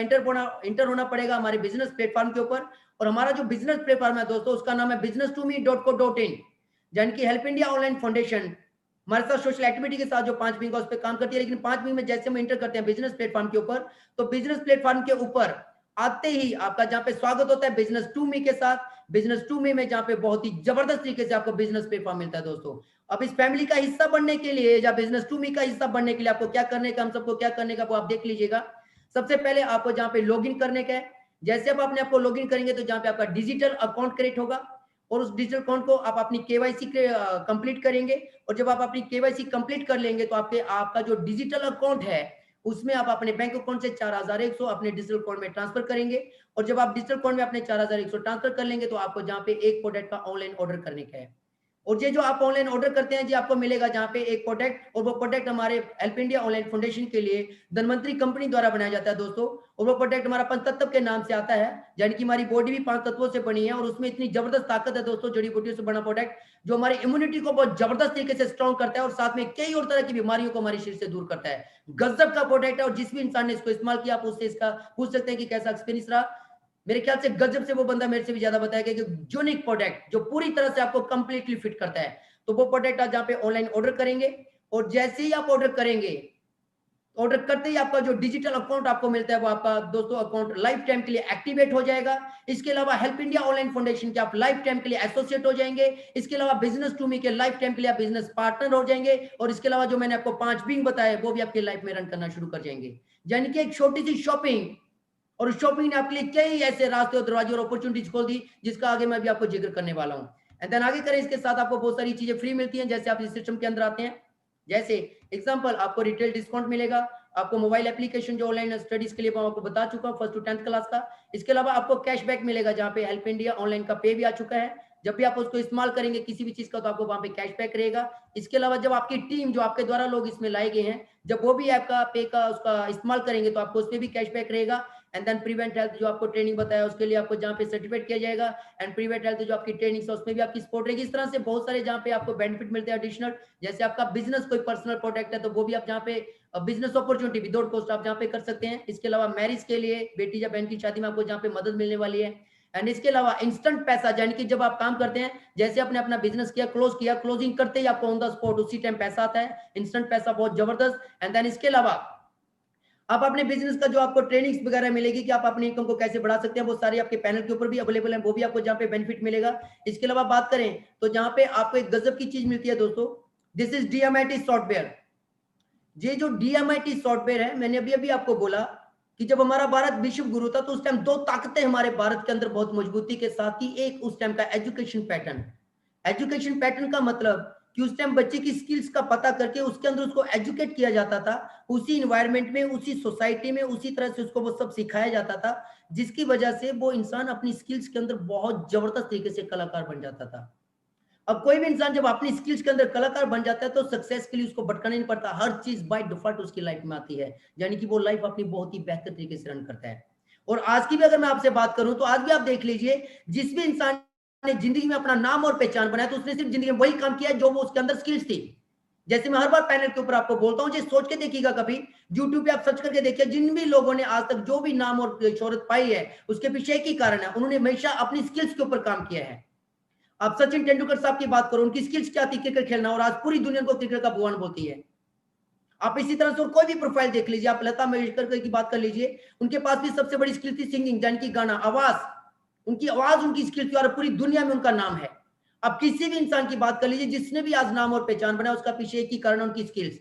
S1: एंटर होना पड़ेगा हमारे बिजनेस प्लेटफॉर्म के ऊपर, और हमारा जो बिजनेस प्लेटफॉर्म है दोस्तों उसका नाम है business2me.co.in, यानी कि हेल्प इंडिया ऑनलाइन फाउंडेशन हमारे साथ सोशल एक्टिविटी के साथ जो 5 विंग उस पर काम करती है। लेकिन 5 विंग में जैसे हम इंटर करते हैं बिजनेस प्लेटफॉर्म के ऊपर, तो बिजनेस प्लेटफॉर्म के ऊपर आते ही आपका जहां पे स्वागत होता है बिजनेस टू मी के साथ। बिजनेस टू मी में जहां पे बहुत ही जबरदस्त तरीके से आपको बिजनेस प्लेटफॉर्म मिलता है दोस्तों। अब इस फैमिली का हिस्सा बनने के लिए या बिजनेस टू मी का हिस्सा बनने के लिए आपको क्या करने का, हम सबको क्या करने का वो आप देख लीजिएगा। सबसे पहले आपको जहां पे लॉगिन करने का है, जैसे आप अपने आप को लॉगिन करेंगे तो जहां पे आपका डिजिटल अकाउंट क्रिएट होगा, और उस डिजिटल अकाउंट को आप अपनी केवाईसी कंप्लीट करेंगे। और जब आप अपनी केवाईसी कंप्लीट कर लेंगे तो आपका जो डिजिटल अकाउंट है उसमें आप अपने बैंक अकाउंट से 4100 अपने डिजिटल अकाउंट में ट्रांसफर करेंगे। और जब आप डिजिटल अकाउंट में अपने 4100 ट्रांसफर कर लेंगे तो आपको जहां पे एक प्रोडक्ट का ऑनलाइन ऑर्डर करने का है, और ये जो आप ऑनलाइन ऑर्डर करते हैं जी आपको मिलेगा जहां पे एक प्रोडक्ट, और वो प्रोडक्ट हमारे हेल्प इंडिया ऑनलाइन फाउंडेशन के लिए धनवंतरी कंपनी द्वारा बनाया जाता है दोस्तों। और वो प्रोडक्ट हमारा पंचतत्व के नाम से आता है, यानी कि हमारी बॉडी भी 5 तत्वों से बनी है, और उसमें इतनी जबरदस्त ताकत है दोस्तों, जड़ी बूटियों से बना प्रोडक्ट जो हमारी इम्यूनिटी को बहुत जबरदस्त तरीके से स्ट्रॉन्ग करता है, और साथ में कई और तरह की बीमारियों को हमारे शरीर से दूर करता है। गजब का प्रोडक्ट है, और जिस भी इंसान ने इसको इस्तेमाल किया आप उससे इसका पूछ सकते हैं कि कैसा एक्सपीरियंस रहा। मेरे ख्याल से गजब से वो बंदा मेरे से भी ज्यादा बताएगा कि यूनिक प्रोडक्ट जो पूरी तरह से आपको कंप्लीटली फिट करता है, तो वो प्रोडक्ट आप जहाँ पे ऑनलाइन ऑर्डर करेंगे, और जैसे ही आप ऑर्डर करेंगे, ऑर्डर करते ही आपका जो डिजिटल अकाउंट आपको मिलता है वो आपका दोस्तों अकाउंट लाइफ टाइम के लिए एक्टिवेट हो जाएगा। इसके अलावा हेल्प इंडिया ऑनलाइन फाउंडेशन के आप लाइफ टाइम के लिए एसोसिएट हो जाएंगे। इसके अलावा बिजनेस टू मी के लाइफ टाइम के लिए आप बिजनेस पार्टनर हो जाएंगे, और इसके अलावा जो मैंने आपको 5 बिंग बताया वो भी आपकी लाइफ में रन करना शुरू कर जाएंगे। यानी कि एक छोटी सी शॉपिंग, और उस शॉपिंग ने आपके लिए कई ऐसे रास्ते और दरवाजे और अपॉर्चुनिटीज खोल दी, जिसका आगे मैं भी आपको जिक्र करने वाला हूँ। एंड देन आगे करें, इसके साथ आपको बहुत सारी चीजें फ्री मिलती हैं जैसे आप इस सिस्टम के अंदर आते हैं। जैसे एग्जांपल, आपको रिटेल डिस्काउंट मिलेगा, आपको मोबाइल एप्लीकेशन जो ऑनलाइन स्टडीज के लिए मैं आपको बता चुका हूँ 1st to 10th क्लास का। इसके अलावा आपको कैशबैक मिलेगा, जहाँ पे हेल्प इंडिया ऑनलाइन का पे भी आ चुका है। जब भी आप उसको इस्तेमाल करेंगे किसी भी चीज का, तो आपको वहां पे कैशबैक रहेगा। इसके अलावा जब आपकी टीम जो आपके द्वारा लोग इसमें लाए गए हैं, जब वो भी आपका पे का उसका इस्तेमाल करेंगे, तो आपको उस पर भी कैशबैक रहेगा। एंड देन प्रीवेंट हेल्थ जो आपको ट्रेनिंग बताया उसके लिए आपको जहाँ पे सर्टिफिकेट किया जाएगा, एंड प्रीवेंट हेल्थ जो आपकी ट्रेनिंग है उसमें भी आपकी सपोर्ट रहेगी। इस तरह से बहुत सारे जहाँ पे आपको बेनिफिट मिलते हैं एडिशनल। जैसे आपका बिजनेस कोई पर्सनल प्रोडक्ट है, तो वो भी आप जहाँ पे बिजनेस अपॉर्चुनिटी विदाउट कॉस्ट आप जहाँ पे कर सकते हैं। इसके अलावा मैरिज के लिए, बेटी या बहन की शादी में आपको जहाँ पे मदद मिलने वाली है। एंड इसके अलावा इंस्टेंट पैसा, यानी कि जब आप काम करते हैं, जैसे आपने अपना बिजनेस किया, क्लोज किया, क्लोजिंग करते ही आपको ऑन द स्पॉट उसी टाइम पैसा आता है, इंस्टेंट पैसा, बहुत जबरदस्त। एंड देन इसके अलावा आप अपने बिजनेस का जो आपको ट्रेनिंग्स वगैरह मिलेगी कि आप अपनी इनकम को कैसे बढ़ा सकते हैं, वो सारी आपके पैनल के ऊपर भी अवेलेबल है, वो भी आपको जहाँ पे बेनिफिट मिलेगा। इसके अलावा बात करें तो जहाँ पे आपको एक गजब की चीज मिलती है दोस्तों, दिस इज डीएमआईटी सॉफ्टवेयर। ये जो डीएमआईटी सॉफ्टवेयर है, मैंने अभी अभी आपको बोला कि जब हमारा भारत विश्व गुरु था, तो उस टाइम 2 ताकतें हमारे भारत के अंदर बहुत मजबूती के साथ थी। एक उस टाइम का एजुकेशन पैटर्न। एजुकेशन पैटर्न का मतलब कि उस टाइम बच्चे की स्किल्स का पता करके उसके अंदर उसको एजुकेट किया जाता था, उसी इन्वायरमेंट में, उसी सोसाइटी में, उसी तरह से उसको वो सब सिखाया जाता था, जिसकी वजह से वो इंसान अपनी स्किल्स के अंदर बहुत जबरदस्त तरीके से कलाकार बन जाता था। अब कोई भी इंसान जब अपनी स्किल्स के अंदर कलाकार बन जाता है, तो सक्सेस के लिए उसको भटकना नहीं पड़ता, हर चीज बाय डिफॉल्ट उसकी लाइफ में आती है, यानी कि वो लाइफ अपनी बहुत ही बेहतर तरीके से रन करता है। और आज की भी अगर मैं आपसे बात करूं, तो आज भी आप देख लीजिए, जिस भी इंसान ने जिंदगी में अपना नाम और पहचान बनाया, तो उसने सिर्फ जिंदगी में वही काम किया जो वो उसके अंदर स्किल्स थी। जैसे मैं हर बार पैनल के ऊपर आपको बोलता हूं, सोच के देखिएगा, कभी यूट्यूब पे आप सर्च करके देखिए, जिन भी लोगों ने आज तक जो भी नाम और शोहरत पाई है, उसके पीछे एक ही कारण है, उन्होंने हमेशा अपनी स्किल्स के ऊपर काम किया है। आप सचिन तेंदुलकर साहब की बात करो, उनकी स्किल्स क्या थी, क्रिकेट खेलना, और आज पूरी दुनिया को क्रिकेट का भगवान बोलती है। आप इसी तरह से और कोई भी प्रोफाइल देख लीजिए, आप लता मंगेशकर की बात कर लीजिए, उनके पास भी सबसे बड़ी स्किल थी सिंगिंग, यानी कि गाना, आवाज, उनकी आवाज उनकी स्किल थी, और पूरी दुनिया में उनका नाम है। अब किसी भी इंसान की बात कर लीजिए जिसने भी आज नाम और पहचान बनाया, उसका पीछे एक ही कारण, उनकी स्किल्स।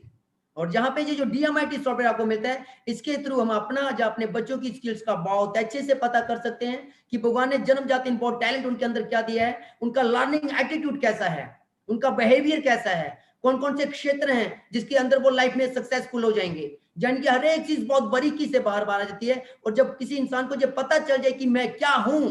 S1: और जहां पे ये जो डीएमआईटी सॉफ्टवेयर आपको मिलता है, इसके थ्रू हम अपना जो अपने बच्चों की स्किल्स का बहुत अच्छे से पता कर सकते हैं कि भगवान ने जन्मजात इनपुट टैलेंट उनके अंदर क्या दिया है, उनका लर्निंग एटीट्यूड कैसा है, उनका बिहेवियर कैसा है, कौन कौन से क्षेत्र हैं जिसके अंदर वो लाइफ में सक्सेसफुल हो जाएंगे। यानी कि हर एक चीज बहुत बारीकी से बाहर बाहर आ जाती है। और जब किसी इंसान को जब पता चल जाए कि मैं क्या हूं,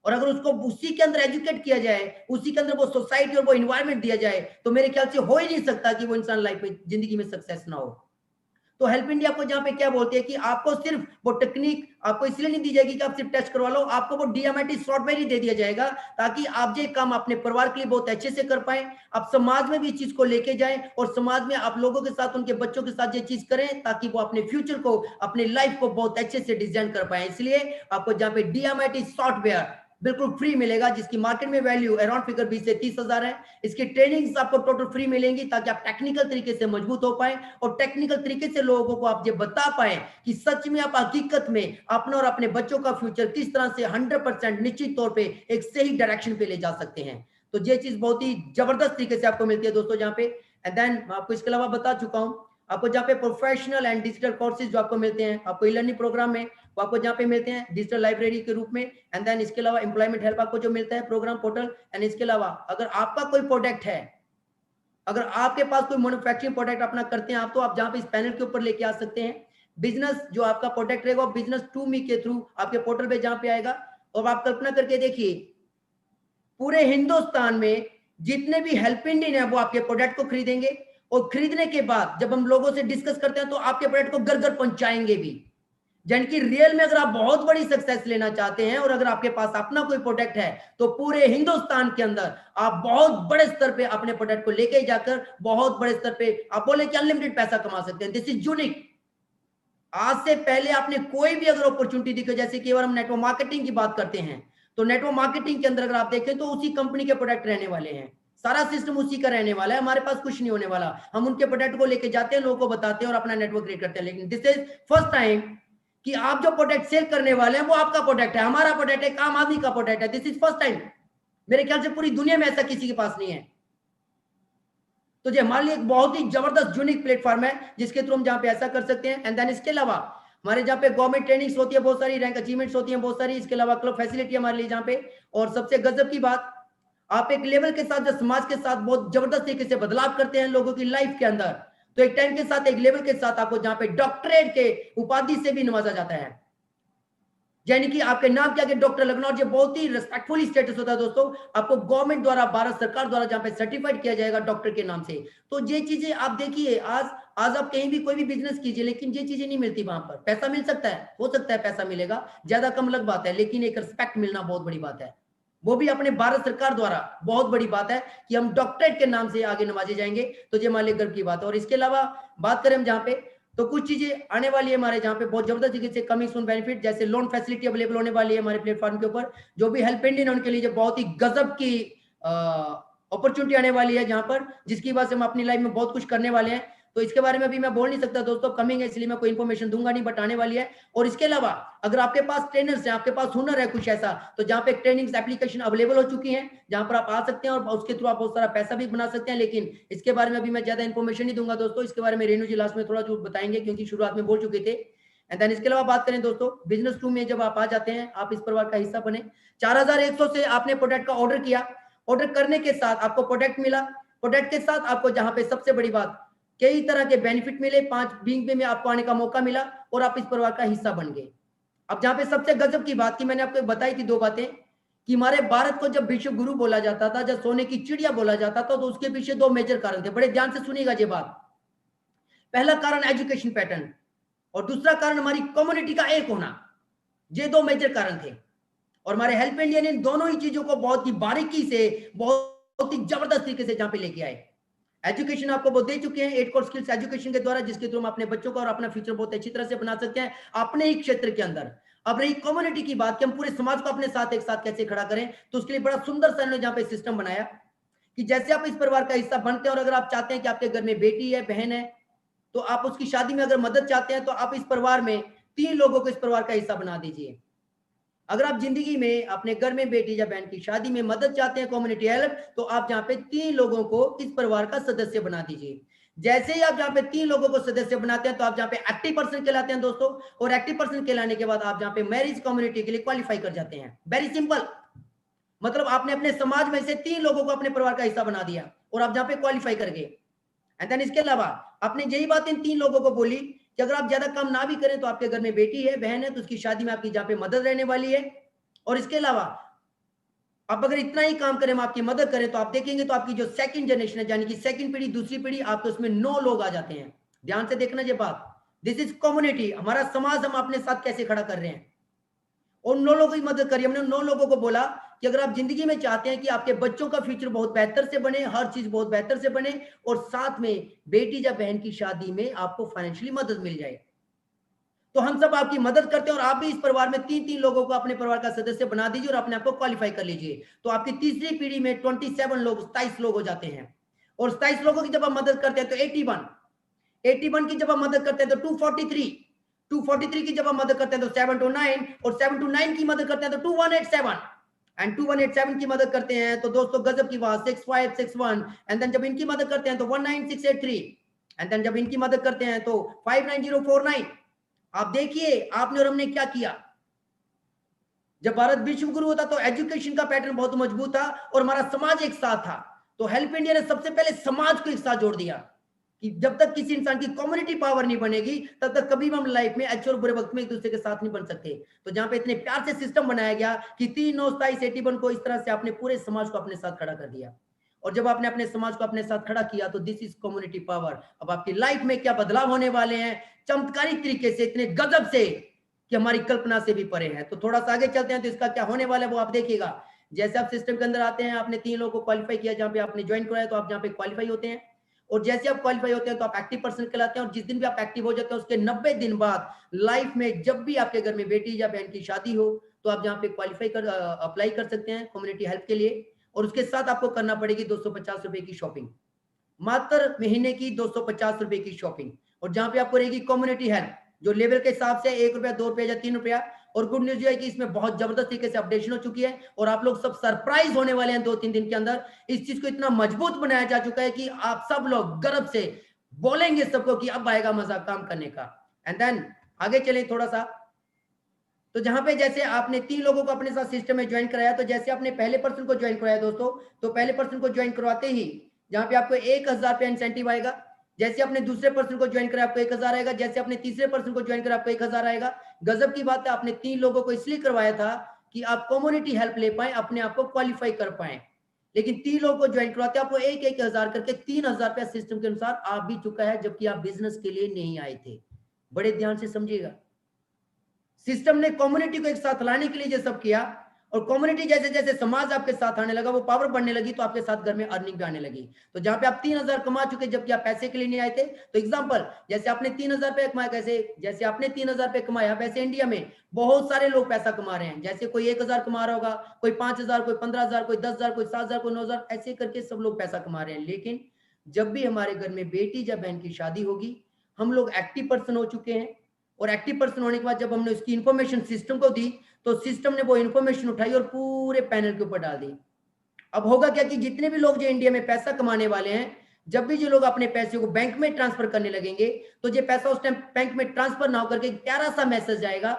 S1: और अगर उसको उसी के अंदर एजुकेट किया जाए, उसी के अंदर वो सोसाइटी और वो इन्वायरमेंट दिया जाए, तो मेरे ख्याल से हो ही नहीं सकता कि वो इंसान लाइफ में, जिंदगी में सक्सेस ना हो। तो हेल्प इंडिया को जहां पे क्या बोलती है कि आपको सिर्फ वो टेक्निक आपको इसलिए नहीं दी जाएगी कि आप सिर्फ टेस्ट करवा लो, आपको वो डीएमआईटी सॉफ्टवेयर ही दे दिया जाएगा, ताकि आप ये काम अपने परिवार के लिए बहुत अच्छे से कर पाए, आप समाज में भी इस चीज को लेके जाएं, और समाज में आप लोगों के साथ, उनके बच्चों के साथ ये चीज करें, ताकि वो अपने फ्यूचर को, अपने लाइफ को बहुत अच्छे से डिजाइन कर पाए। इसलिए आपको जहां पे डीएमआईटी सॉफ्टवेयर बिल्कुल फ्री मिलेगा, जिसकी मार्केट में वैल्यू अराउंड फिगर 20 से 30 हजार है। इसकी ट्रेनिंग्स आपको टोटल फ्री मिलेंगी, ताकि आप टेक्निकल तरीके से मजबूत हो पाए, और टेक्निकल तरीके से लोगों को आप ये बता पाए कि सच में आप हकीकत में अपना और अपने बच्चों का फ्यूचर किस तरह से 100% निश्चित तौर पे एक सही डायरेक्शन पे ले जा सकते हैं। तो ये चीज बहुत ही जबरदस्त तरीके से आपको मिलती है दोस्तों, जहां पे एंड देन आपको इसके अलावा बता चुका हूं, आपको जहाँ पे प्रोफेशनल एंड डिजिटल कोर्सेज जो आपको मिलते हैं, आपको ई लर्निंग प्रोग्राम में, वो आपको जहाँ पे मिलते हैं डिजिटल लाइब्रेरी के रूप में। एंड देन इसके अलावा एम्प्लॉयमेंट हेल्प आपको जो मिलता है प्रोग्राम पोर्टल। एंड इसके अलावा अगर आपका कोई प्रोडक्ट है, अगर आपके पास कोई मैन्युफैक्चरिंग प्रोडक्ट अपना करते हैं आप, तो आप जहाँ पे इस पैनल के ऊपर लेके आ सकते हैं। बिजनेस जो आपका प्रोडक्ट रहेगा, बिजनेस टू मी के थ्रू आपके पोर्टल पे जहाँ पे आएगा, और आप कल्पना करके देखिए, पूरे हिंदुस्तान में जितने भी हेल्प इंडियन है वो आपके प्रोडक्ट को खरीदेंगे, और खरीदने के बाद जब हम लोगों से डिस्कस करते हैं, तो आपके प्रोडक्ट को घर घर पहुंचाएंगे भी। यानी कि रियल में अगर आप बहुत बड़ी सक्सेस लेना चाहते हैं, और अगर आपके पास अपना कोई प्रोडक्ट है, तो पूरे हिंदुस्तान के अंदर आप बहुत बड़े स्तर पे अपने प्रोडक्ट को लेके जाकर बहुत बड़े स्तर पे आप बोले कि अनलिमिटेड पैसा कमा सकते हैं। This is unique. आज से पहले आपने कोई भी अगर अपॉर्चुनिटी दिखे, जैसे कि अगर हम नेटवर्क मार्केटिंग की बात करते हैं, तो नेटवर्क मार्केटिंग के अंदर अगर आप देखें तो उसी कंपनी के प्रोडक्ट रहने वाले हैं, सारा सिस्टम उसी का रहने वाला है, हमारे पास कुछ नहीं होने वाला। हम उनके प्रोडक्ट को लेके जाते हैं, लोगों को बताते हैं और अपना नेटवर्क क्रिएट करते हैं। लेकिन दिस इज फर्स्ट टाइम कि आप जो प्रोडक्ट सेल करने वाले हैं वो आपका प्रोडक्ट है, हमारा प्रोडक्ट है, एक आम आदमी का प्रोडक्ट है। दिस इज फर्स्ट टाइम, मेरे ख्याल से पूरी दुनिया में ऐसा किसी के पास नहीं है। तो ये हमारे लिए एक बहुत ही जबरदस्त यूनिक प्लेटफॉर्म है जिसके थ्रू हम जहाँ पे ऐसा कर सकते हैं। एंड देन इसके अलावा हमारे जहाँ पे गवर्नमेंट ट्रेनिंग्स होती है बहुत सारी, रैंक अचीवमेंट्स होती हैं बहुत सारी, इसके अलावा क्लब फैसिलिटी हमारे लिए जहाँ पे, और सबसे गजब की बात, आप एक लेवल के साथ जो समाज के साथ बहुत जबरदस्त तरीके से बदलाव करते हैं लोगों की लाइफ के अंदर, तो एक टाइम के साथ एक लेवल के साथ आपको जहाँ पे डॉक्टरेट के उपाधि से भी नवाजा जाता है, यानी कि आपके नाम के आगे डॉक्टर लगना, और ये बहुत ही रिस्पेक्टफुल स्टेटस होता है दोस्तों। आपको गवर्नमेंट द्वारा, भारत सरकार द्वारा जहां पे सर्टिफाइड किया जाएगा डॉक्टर के नाम से। तो ये चीजें आप देखिए, आज आप कहीं भी कोई भी बिजनेस कीजिए, लेकिन ये चीजें नहीं मिलती वहां पर। पैसा मिल सकता है, हो सकता है पैसा मिलेगा, ज्यादा कम अलग बात है, लेकिन एक रिस्पेक्ट मिलना बहुत बड़ी बात है, वो भी अपने भारत सरकार द्वारा। बहुत बड़ी बात है कि हम डॉक्टरेट के नाम से आगे नवाजे जाएंगे, तो ये हमारे गर्व की बात है। और इसके अलावा बात करें हम जहाँ पे, तो कुछ चीजें आने वाली है हमारे जहाँ पे बहुत जबरदस्त तरीके से कमिंग सून बेनिफिट, जैसे लोन फैसिलिटी अवेलेबल होने वाली है हमारे प्लेटफॉर्म के ऊपर। जो भी हेल्प इंडियन है उनके लिए बहुत ही गजब की अपॉर्चुनिटी आने वाली है, जहां पर जिसकी वजह से हम अपनी लाइफ में बहुत कुछ करने वाले हैं। तो इसके बारे में अभी मैं बोल नहीं सकता दोस्तों, कमिंग है इसलिए मैं कोई इन्फॉर्मेशन दूंगा नहीं, बट आने वाली है। और इसके अलावा अगर आपके पास ट्रेनर्स हैं, आपके पास हुनर है कुछ ऐसा, तो जहाँ पे ट्रेनिंग्स एप्लीकेशन अवेलेबल हो चुकी हैं, जहां पर आप आ सकते हैं और उसके थ्रू आप बहुत सारा पैसा भी बना सकते हैं। लेकिन इसके बारे में अभी मैं ज्यादा इन्फॉर्मेशन नहीं दूंगा दोस्तों, इसके बारे में रेणु जी लास्ट में थोड़ा जो बताएंगे, क्योंकि शुरुआत में बोल चुके थे। एंड देन इसके अलावा बात करें दोस्तों, बिजनेस टू में जब आप आ जाते हैं, आप इस परिवार का हिस्सा बने। 4100 से आपने प्रोडक्ट का ऑर्डर किया, ऑर्डर करने के साथ आपको प्रोडक्ट मिला, प्रोडक्ट के साथ आपको जहां पे सबसे बड़ी बात, कई तरह के बेनिफिट मिले, 5 बींग में आपको आने का मौका मिला और आप इस परिवार का हिस्सा बन गए। अब जहां पे सबसे गजब की बात की मैंने आपको बताई थी 2 बातें, कि हमारे भारत को जब विश्व गुरु बोला जाता था, जब सोने की चिड़िया बोला जाता था, तो उसके पीछे 2 मेजर कारण थे। बड़े ध्यान से सुनिएगा ये बात। पहला कारण एजुकेशन पैटर्न, और दूसरा कारण हमारी कम्युनिटी का एक होना। ये 2 मेजर कारण थे, और हमारे हेल्प इंडिया ने इन दोनों ही चीजों को बहुत ही बारीकी से, बहुत ही जबरदस्त तरीके से जहां पे लेके आए। एजुकेशन आपको वो दे चुके हैं 8 कोर स्किल्स एजुकेशन के द्वारा, जिसके थ्रू हम अपने बच्चों का और अपना फ्यूचर बहुत अच्छी तरह से बना सकते हैं अपने ही क्षेत्र के अंदर। अब रही कम्युनिटी की बात कि हम पूरे समाज को अपने साथ एक साथ कैसे खड़ा करें, तो उसके लिए बड़ा सुंदर सा इन्होंने जहाँ पे सिस्टम बनाया कि जैसे आप इस परिवार का हिस्सा बनते हैं, और अगर आप चाहते हैं कि आपके घर में बेटी है, बहन है, तो आप उसकी शादी में अगर मदद चाहते हैं, तो आप इस परिवार में 3 लोगों को इस परिवार का हिस्सा बना दीजिए। अगर आप जिंदगी में अपने घर में बेटी या बहन की शादी में मदद चाहते हैं, कम्युनिटी हेल्प, तो आप जहाँ पे 3 लोगों को इस परिवार का सदस्य बना दीजिए। जैसे ही आप जहाँ पे 3 लोगों को सदस्य बनाते हैं, तो आप जहाँ पे एक्टिव पर्सन कहलाते हैं दोस्तों, और एक्टिव पर्सन कहलाने के बाद आप जहाँ पे मैरिज कम्युनिटी के लिए क्वालिफाई कर जाते हैं। वेरी सिंपल, मतलब आपने अपने समाज में से 3 लोगों को अपने परिवार का हिस्सा बना दिया, और आप जहाँ पे क्वालिफाई कर गए। एंड देन इसके अलावा आपने यही बात इन 3 लोगों को बोली कि अगर आप ज्यादा काम ना भी करें, तो आपके घर में बेटी है, बहन है, तो उसकी शादी में आपकी जहाँ पे मदद रहने वाली है। और इसके अलावा आप अगर इतना ही काम करें, हम आपकी मदद करें, तो आप देखेंगे तो आपकी जो सेकंड जनरेशन है, यानी कि सेकंड पीढ़ी, दूसरी पीढ़ी, आपके उसमें 9 लोग आ जाते हैं। ध्यान से देखना ये बात, दिस इज कम्युनिटी, हमारा समाज हम अपने साथ कैसे खड़ा कर रहे हैं, और 9 लोगों की मदद करिए। हमने 9 लोगों को बोला कि अगर आप जिंदगी में चाहते हैं कि आपके बच्चों का फ्यूचर बहुत बेहतर से बने, हर चीज बहुत बेहतर से बने, और साथ में बेटी या बहन की शादी में आपको फाइनेंशियली मदद मिल जाए, तो हम सब आपकी मदद करते हैं। और आप भी इस परिवार में 3-3 लोगों को अपने परिवार का सदस्य बना दीजिए और अपने आप को क्वालिफाई कर लीजिए। तो आपकी तीसरी पीढ़ी में 27 लोग, 27 लोग हो जाते हैं। और 27 लोगों की जब आप मदद करते हैं तो 81 की जब आप मदद करते हैं तो 243 की जब आप मदद करते हैं तो 729, और 729 की मदद करते हैं तो 2187, एंड 2187 की मदद करते हैं तो दोस्तों गजब की बात 6561, एंड देन जब इनकी मदद करते हैं तो 19683, एंड देन जब इनकी मदद करते हैं तो 59049। आप देखिए आपने और हमने क्या किया। जब भारत विश्व गुरु होता तो एजुकेशन का पैटर्न बहुत मजबूत था और हमारा समाज एक साथ था। तो हेल्प इंडिया ने सबसे पहले समाज को एक साथ जोड़ दिया कि जब तक किसी इंसान की कम्युनिटी पावर नहीं बनेगी, तब तक कभी भी हम लाइफ में अच्छे और बुरे वक्त में एक दूसरे के साथ नहीं बन सकते। तो जहां पे इतने प्यार से सिस्टम बनाया गया कि 3 9 27 81 को इस तरह से आपने पूरे समाज को अपने साथ खड़ा कर दिया, और जब आपने अपने समाज को अपने साथ खड़ा किया तो दिस इज कम्युनिटी पावर। अब आपकी लाइफ में क्या बदलाव होने वाले हैं चमत्कारिक तरीके से, इतने गजब से कि हमारी कल्पना से भी परे है। तो थोड़ा सा आगे चलते हैं तो इसका क्या होने वाला है वो आप देखिएगा। जैसे आप सिस्टम के अंदर आते हैं, आपने 3 लोगों को क्वालिफाई किया, जहां पे आपने ज्वाइन कराया तो आप जहां पे क्वालिफाई होते हैं, और जैसे आप क्वालिफाई होते हैं तो आप एक्टिव पर्सन कहलाते हैं, और जिस दिन भी आप एक्टिव हो जाते हैं उसके 90 दिन बाद लाइफ में जब भी आपके घर में बेटी या बहन की शादी हो तो आप जहाँ पे क्वालिफाई कर अप्लाई कर सकते हैं कम्युनिटी हेल्प के लिए। और उसके साथ आपको करना पड़ेगी 250 रुपए की शॉपिंग, मात्र महीने की 250 रुपए की शॉपिंग, और जहां पे आपको रहेगी कम्युनिटी हेल्प जो लेवल के हिसाब से 1 रुपया, 2 रुपया या 3 रुपया। और गुड न्यूज ये है कि इसमें बहुत जबरदस्त तरीके से अपडेशन हो चुकी है और आप लोग सब सरप्राइज होने वाले हैं 2-3 दिन के अंदर। इस चीज को इतना मजबूत बनाया जा चुका है कि आप सब लोग गर्व से बोलेंगे सबको कि अब आएगा मजा काम करने का। एंड देन आगे चलें थोड़ा सा, तो जहां पे जैसे आपने 3 लोगों को अपने साथ सिस्टम में ज्वाइन कराया, तो जैसे आपने पहले पर्सन को ज्वाइन कराया दोस्तों, तो पहले पर्सन को ज्वाइन करवाते ही जहां पे आपको 1000 रुपया इंसेंटिव आएगा। जैसे आपने दूसरे पर्सन को ज्वाइन कराया आपको 1000 आएगा, जैसे आपने तीसरे पर्सन को ज्वाइन कराया आपको 1000 आएगा। गजब की बात है, आपने 3 लोगों को इसलिए करवाया था कि आप कम्युनिटी हेल्प ले पाए, अपने आप को क्वालिफाई कर पाए। लेकिन 3 लोगों को ज्वाइन करवाते आपको 1-1000 करके 3000 रुपया सिस्टम के अनुसार आ भी चुका है, जबकि आप बिजनेस के लिए नहीं आए थे। बड़े ध्यान से समझिएगा, सिस्टम ने कम्युनिटी को एक साथ लाने के लिए ये सब किया, और कम्युनिटी जैसे जैसे समाज आपके साथ आने लगा, वो पावर बढ़ने लगी, तो आपके साथ घर में अर्निंग भी आने लगी। तो जहां पे आप 3000 कमा चुके जबकि आप पैसे के लिए नहीं आए थे, तो एग्जांपल जैसे आपने 3000 रुपए कमाया, कैसे जैसे आपने 3000 रुपए कमाया, वैसे इंडिया में बहुत सारे लोग पैसा कमा रहे हैं। जैसे कोई 1000 कमा रहा होगा, कोई 5000, कोई 15000, कोई 10000, कोई 7000, कोई 9000, ऐसे करके सब लोग पैसा कमा रहे हैं। लेकिन जब भी हमारे घर में बेटी या बहन की शादी होगी, हम लोग एक्टिव पर्सन हो चुके हैं, और एक्टिव पर्सन होने के बाद जब हमने उसकी इंफॉर्मेशन सिस्टम को दी, तो सिस्टम ने वो इंफॉर्मेशन उठाई और पूरे पैनल के ऊपर डाल दी। अब होगा क्या कि जितने भी लोग जो इंडिया में पैसा कमाने वाले हैं, जब भी जो लोग अपने पैसे को बैंक में ट्रांसफर करने लगेंगे, तो जो पैसा उस टाइम बैंक में ट्रांसफर ना होकर के प्यारा सा मैसेज आएगा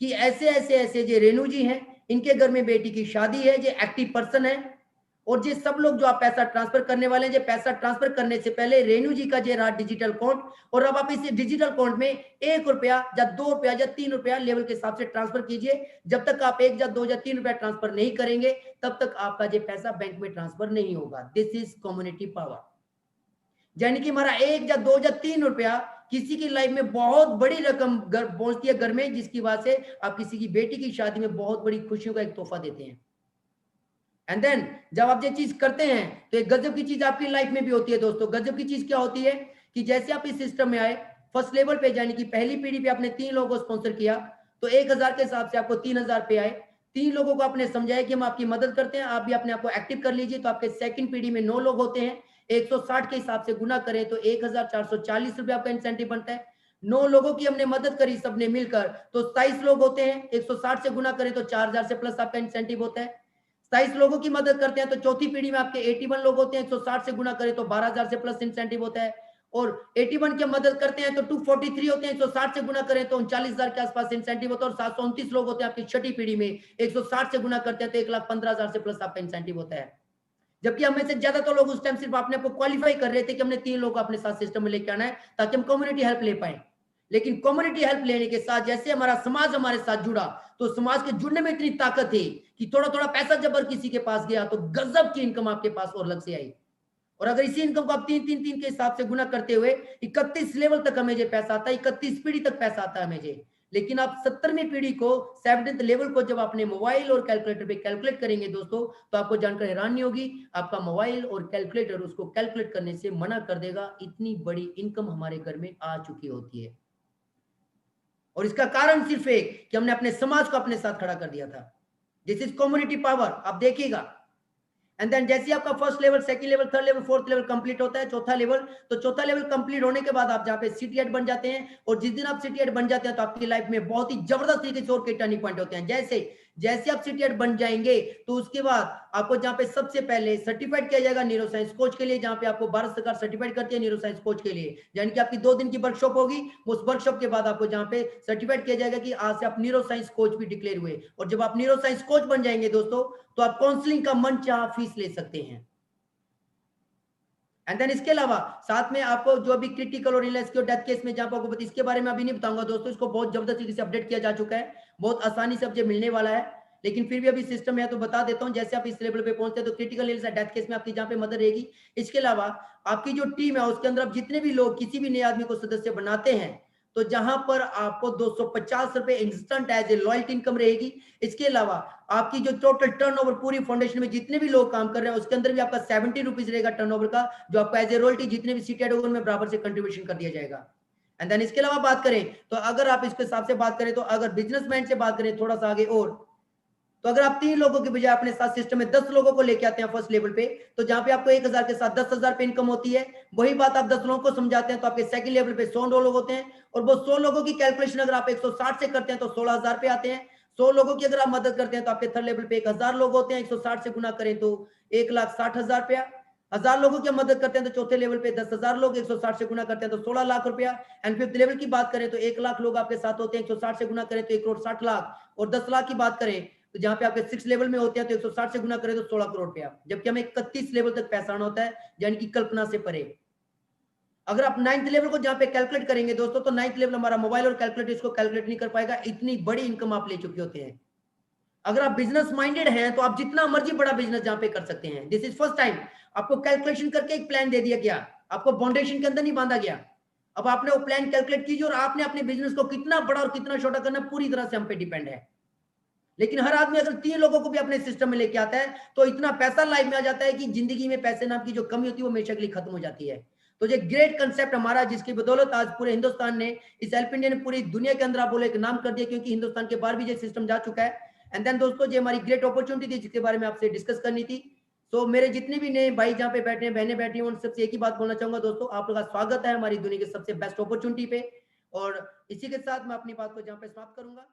S1: कि ऐसे ऐसे ऐसे जो रेणु जी हैं, इनके घर में बेटी की शादी है, जो एक्टिव पर्सन है, और ये सब लोग जो आप पैसा ट्रांसफर करने वाले हैं, जो पैसा ट्रांसफर करने से पहले रेणु जी का जो रहा डिजिटल अकाउंट, और अब आप इस डिजिटल अकाउंट में 1 रुपया या 2 रुपया या 3 रुपया लेवल के हिसाब से ट्रांसफर कीजिए। जब तक आप 1 या 2 या 3 रुपया ट्रांसफर नहीं करेंगे, तब तक आपका जो पैसा बैंक में ट्रांसफर नहीं होगा। This is community power. यानी कि हमारा 1 या 2 या 3 रुपया किसी की लाइफ में बहुत बड़ी रकम पहुंचती है घर में, जिसकी वजह से आप किसी की बेटी की शादी में बहुत बड़ी खुशियों का एक तोहफा देते हैं। एंड देन जब आप ये चीज करते हैं, तो एक गजब की चीज आपकी लाइफ में भी होती है दोस्तों। गजब की चीज क्या होती है कि जैसे आप इस सिस्टम में आए, फर्स्ट लेवल पे यानी कि पहली पीढ़ी पे आपने 3 लोगों को स्पॉन्सर किया, तो 1000 के हिसाब से आपको 3000 पे आए। 3 लोगों को आपने समझाया कि हम आपकी मदद करते हैं, आप भी अपने आप को एक्टिव कर लीजिए। तो आपके सेकंड पीढ़ी में 9 लोग होते हैं, 160 के हिसाब से गुना करें तो 1440 रुपए आपका इंसेंटिव बनता है। 9 लोगों की हमने मदद करी सबने मिलकर, तो 27 लोग होते हैं, 160 से गुना करें तो 4000 से प्लस आपका इंसेंटिव होता है। 27 लोगों की मदद करते हैं तो चौथी पीढ़ी में आपके 81 लोग होते हैं, 160 से गुना करें तो 12000 से प्लस इंसेंटिव होता है। और 81 की मदद करते हैं तो 243 होते हैं, 160 से गुना करें तो 39000 के आसपास इंसेंटिव होता है। और 729 लोग होते हैं आपकी छठी पीढ़ी में, 160 से गुना करते हैं तो 1,15,000 से प्लस आपका इंसेंटिव होता है। जबकि हमें से ज्यादा तो लोग उस टाइम सिर्फ अपने को क्वालिफाई कर रहे थे कि हमने 3 लोग अपने साथ सिस्टम में लेके आना है ताकि हम कम्युनिटी हेल्प ले पाए। लेकिन कम्युनिटी हेल्प लेने के साथ जैसे हमारा समाज हमारे साथ जुड़ा, तो समाज के जुड़ने में इतनी ताकत थी कि थोड़ा थोड़ा पैसा जब किसी के पास गया तो गजब की इनकम आपके पास और लग से आई। और अगर इसी इनकम को आप 3-3-3 के हिसाब से गुना करते हुए 31 लेवल तक हमें जो पैसा आता है, 31 पीढ़ी तक पैसा आता है हमें जे। लेकिन आप 70वीं पीढ़ी को 7th लेवल को जब अपने मोबाइल और कैलकुलेटर पे कैलकुलेट करेंगे दोस्तों, तो आपको जानकर हैरान नहीं होगी, आपका मोबाइल और कैलकुलेटर उसको कैलकुलेट करने से मना कर देगा। इतनी बड़ी इनकम हमारे घर में आ चुकी होती है, और इसका कारण सिर्फ एक कि हमने अपने समाज को अपने साथ खड़ा कर दिया था। This is community power. आप देखिएगा, एंड देन जैसे आपका first level, second level, third level, fourth level complete होता है, चौथा लेवल, तो चौथा लेवल कंप्लीट होने के बाद आप जहाँ पे सिटी हेड बन जाते हैं, और जिस दिन आप सिटी हेड बन जाते हैं तो आपकी लाइफ में बहुत ही जबरदस्त तरीके से और कई टर्निंग पॉइंट होते हैं। जैसे जैसे आप सिटी हेड बन जाएंगे, तो उसके बाद आपको जहाँ पे सबसे पहले सर्टिफाइड किया जाएगा न्यूरो साइंस कोच के लिए, जहाँ पे आपको भारत सरकार सर्टिफाइड करती है न्यूरो साइंस कोच के लिए। यानी कि आपकी 2 दिन की वर्कशॉप होगी, उस वर्कशॉप के बाद आपको जहाँ पे सर्टिफाइड किया जाएगा कि आज से आप न्यूरो साइंस कोच भी डिक्लेयर हुए। और जब आप न्यूरो साइंस कोच बन जाएंगे दोस्तों, तो आप काउंसलिंग का मन चाह फीस ले सकते हैं। एंड देन इसके अलावा साथ में आपको जो भी क्रिटिकल और इलनेस के डेथ केस में जहां पर आपको इसके बारे में अभी नहीं बताऊंगा दोस्तों, इसको बहुत जबरदस्त तरीके से अपडेट किया जा चुका है, बहुत आसानी से अब मिलने वाला है। लेकिन फिर भी अभी सिस्टम है तो बता देता हूं, जैसे आप इस लेवल पे पहुंचते हैं तो क्रिटिकल इलनेस डेथ केस में आपकी जहां पे मदद रहेगी। इसके अलावा आपकी जो टीम है उसके अंदर आप जितने भी लोग किसी भी नए आदमी को सदस्य बनाते हैं, तो जहां पर आपको 250 रुपए instant as a loyalty income रहेगी। इसके अलावा आपकी जो टोटल टर्नओवर पूरी फाउंडेशन में जितने भी लोग काम कर रहे हैं उसके अंदर भी आपका 70 रुपीज रहेगा टर्नओवर का, जो आपका एज ए रॉयल्टी जितने भी सीटेड होगा उनमें बराबर से कंट्रीब्यूशन कर दिया जाएगा। एंड देन इसके अलावा बात करें तो अगर आप इसके हिसाब से बात करें तो अगर बिजनेसमैन से बात करें थोड़ा सा आगे और, तो अगर आप 3 लोगों के बजाय अपने साथ सिस्टम में 10 लोगों को लेके आते हैं फर्स्ट लेवल पे, तो जहां पे आपको 1000 के साथ 10,000 पे इनकम होती है, वही बात आप 10 लोगों को समझाते हैं तो आपके सेकंड लेवल पे 100 लोग होते हैं, और वो 100 लोगों की कैलकुलेशन अगर आप 160 से करते हैं तो 16,000 पे आते हैं। 100 लोगों की अगर आप मदद करते हैं तो आपके थर्ड लेवल पे 1000 लोग होते हैं, 160 से गुना करें तो 1,60,000 रुपया। 1000 लोगों की मदद करते हैं तो चौथे लेवल पे 10,000 लोग, 160 से गुना करते हैं तो 16 लाख रुपया। एंड फिफ्थ लेवल की बात करें तो 1 लाख लोग आपके साथ होते हैं, 160 से गुना करें तो 1 करोड़ 60 लाख, और 10 लाख की बात करें तो जहां पे आपके 6 लेवल में होते हैं तो 160 से गुना करें तो 16 करोड़ रुपया, जबकि हमें 31 लेवल तक पैसा आना होता है, यानी कि कल्पना से परे। अगर आप 9th लेवल को जहां पे कैलकुलेट करेंगे दोस्तों, तो 9th लेवल हमारा मोबाइल और कैलकुलेटर इसको कैलकुलेट नहीं कर पाएगा, इतनी बड़ी इनकम आप ले चुके होते हैं। अगर आप बिजनेस माइंडेड हैं तो आप जितना मर्जी बड़ा बिजनेस जहां पे कर सकते हैं। दिस इज फर्स्ट टाइम आपको कैलकुलेशन करके एक प्लान दे दिया गया, आपको फाउंडेशन के अंदर नहीं बांधा गया। अब आपने वो प्लान कैलकुलेट कीजिए और आपने अपने बिजनेस को कितना बड़ा और कितना छोटा करना पूरी तरह से हम पे डिपेंड है। लेकिन हर आदमी अगर 3 लोगों को भी अपने सिस्टम में लेके आता है तो इतना पैसा लाइफ में आ जाता है कि जिंदगी में पैसे नाम की जो कमी होती है वो हमेशा के लिए खत्म हो जाती है। तो ये ग्रेट कंसेप्ट हमारा, जिसकी बदौलत आज पूरे हिंदुस्तान ने, इस हेल्प इंडिया ने पूरी दुनिया के अंदर आप बोले एक नाम कर दिया, क्योंकि हिंदुस्तान के बाहर भी ये सिस्टम जा चुका है। एंड देन दोस्तों, ये हमारी ग्रेट अपॉर्चुनिटी थी जिसके बारे में आपसे डिस्कस करनी थी। तो मेरे जितने भी नए भाई जहाँ पे बैठे हैं, बहनें बैठी हैं, उन सबसे एक ही बात बोलना चाहूंगा दोस्तों, आप लोगों का स्वागत है हमारी दुनिया की सबसे बेस्ट अपॉर्चुनिटी पे। और इसी के साथ मैं अपनी बात को जहाँ पे समाप्त करूंगा।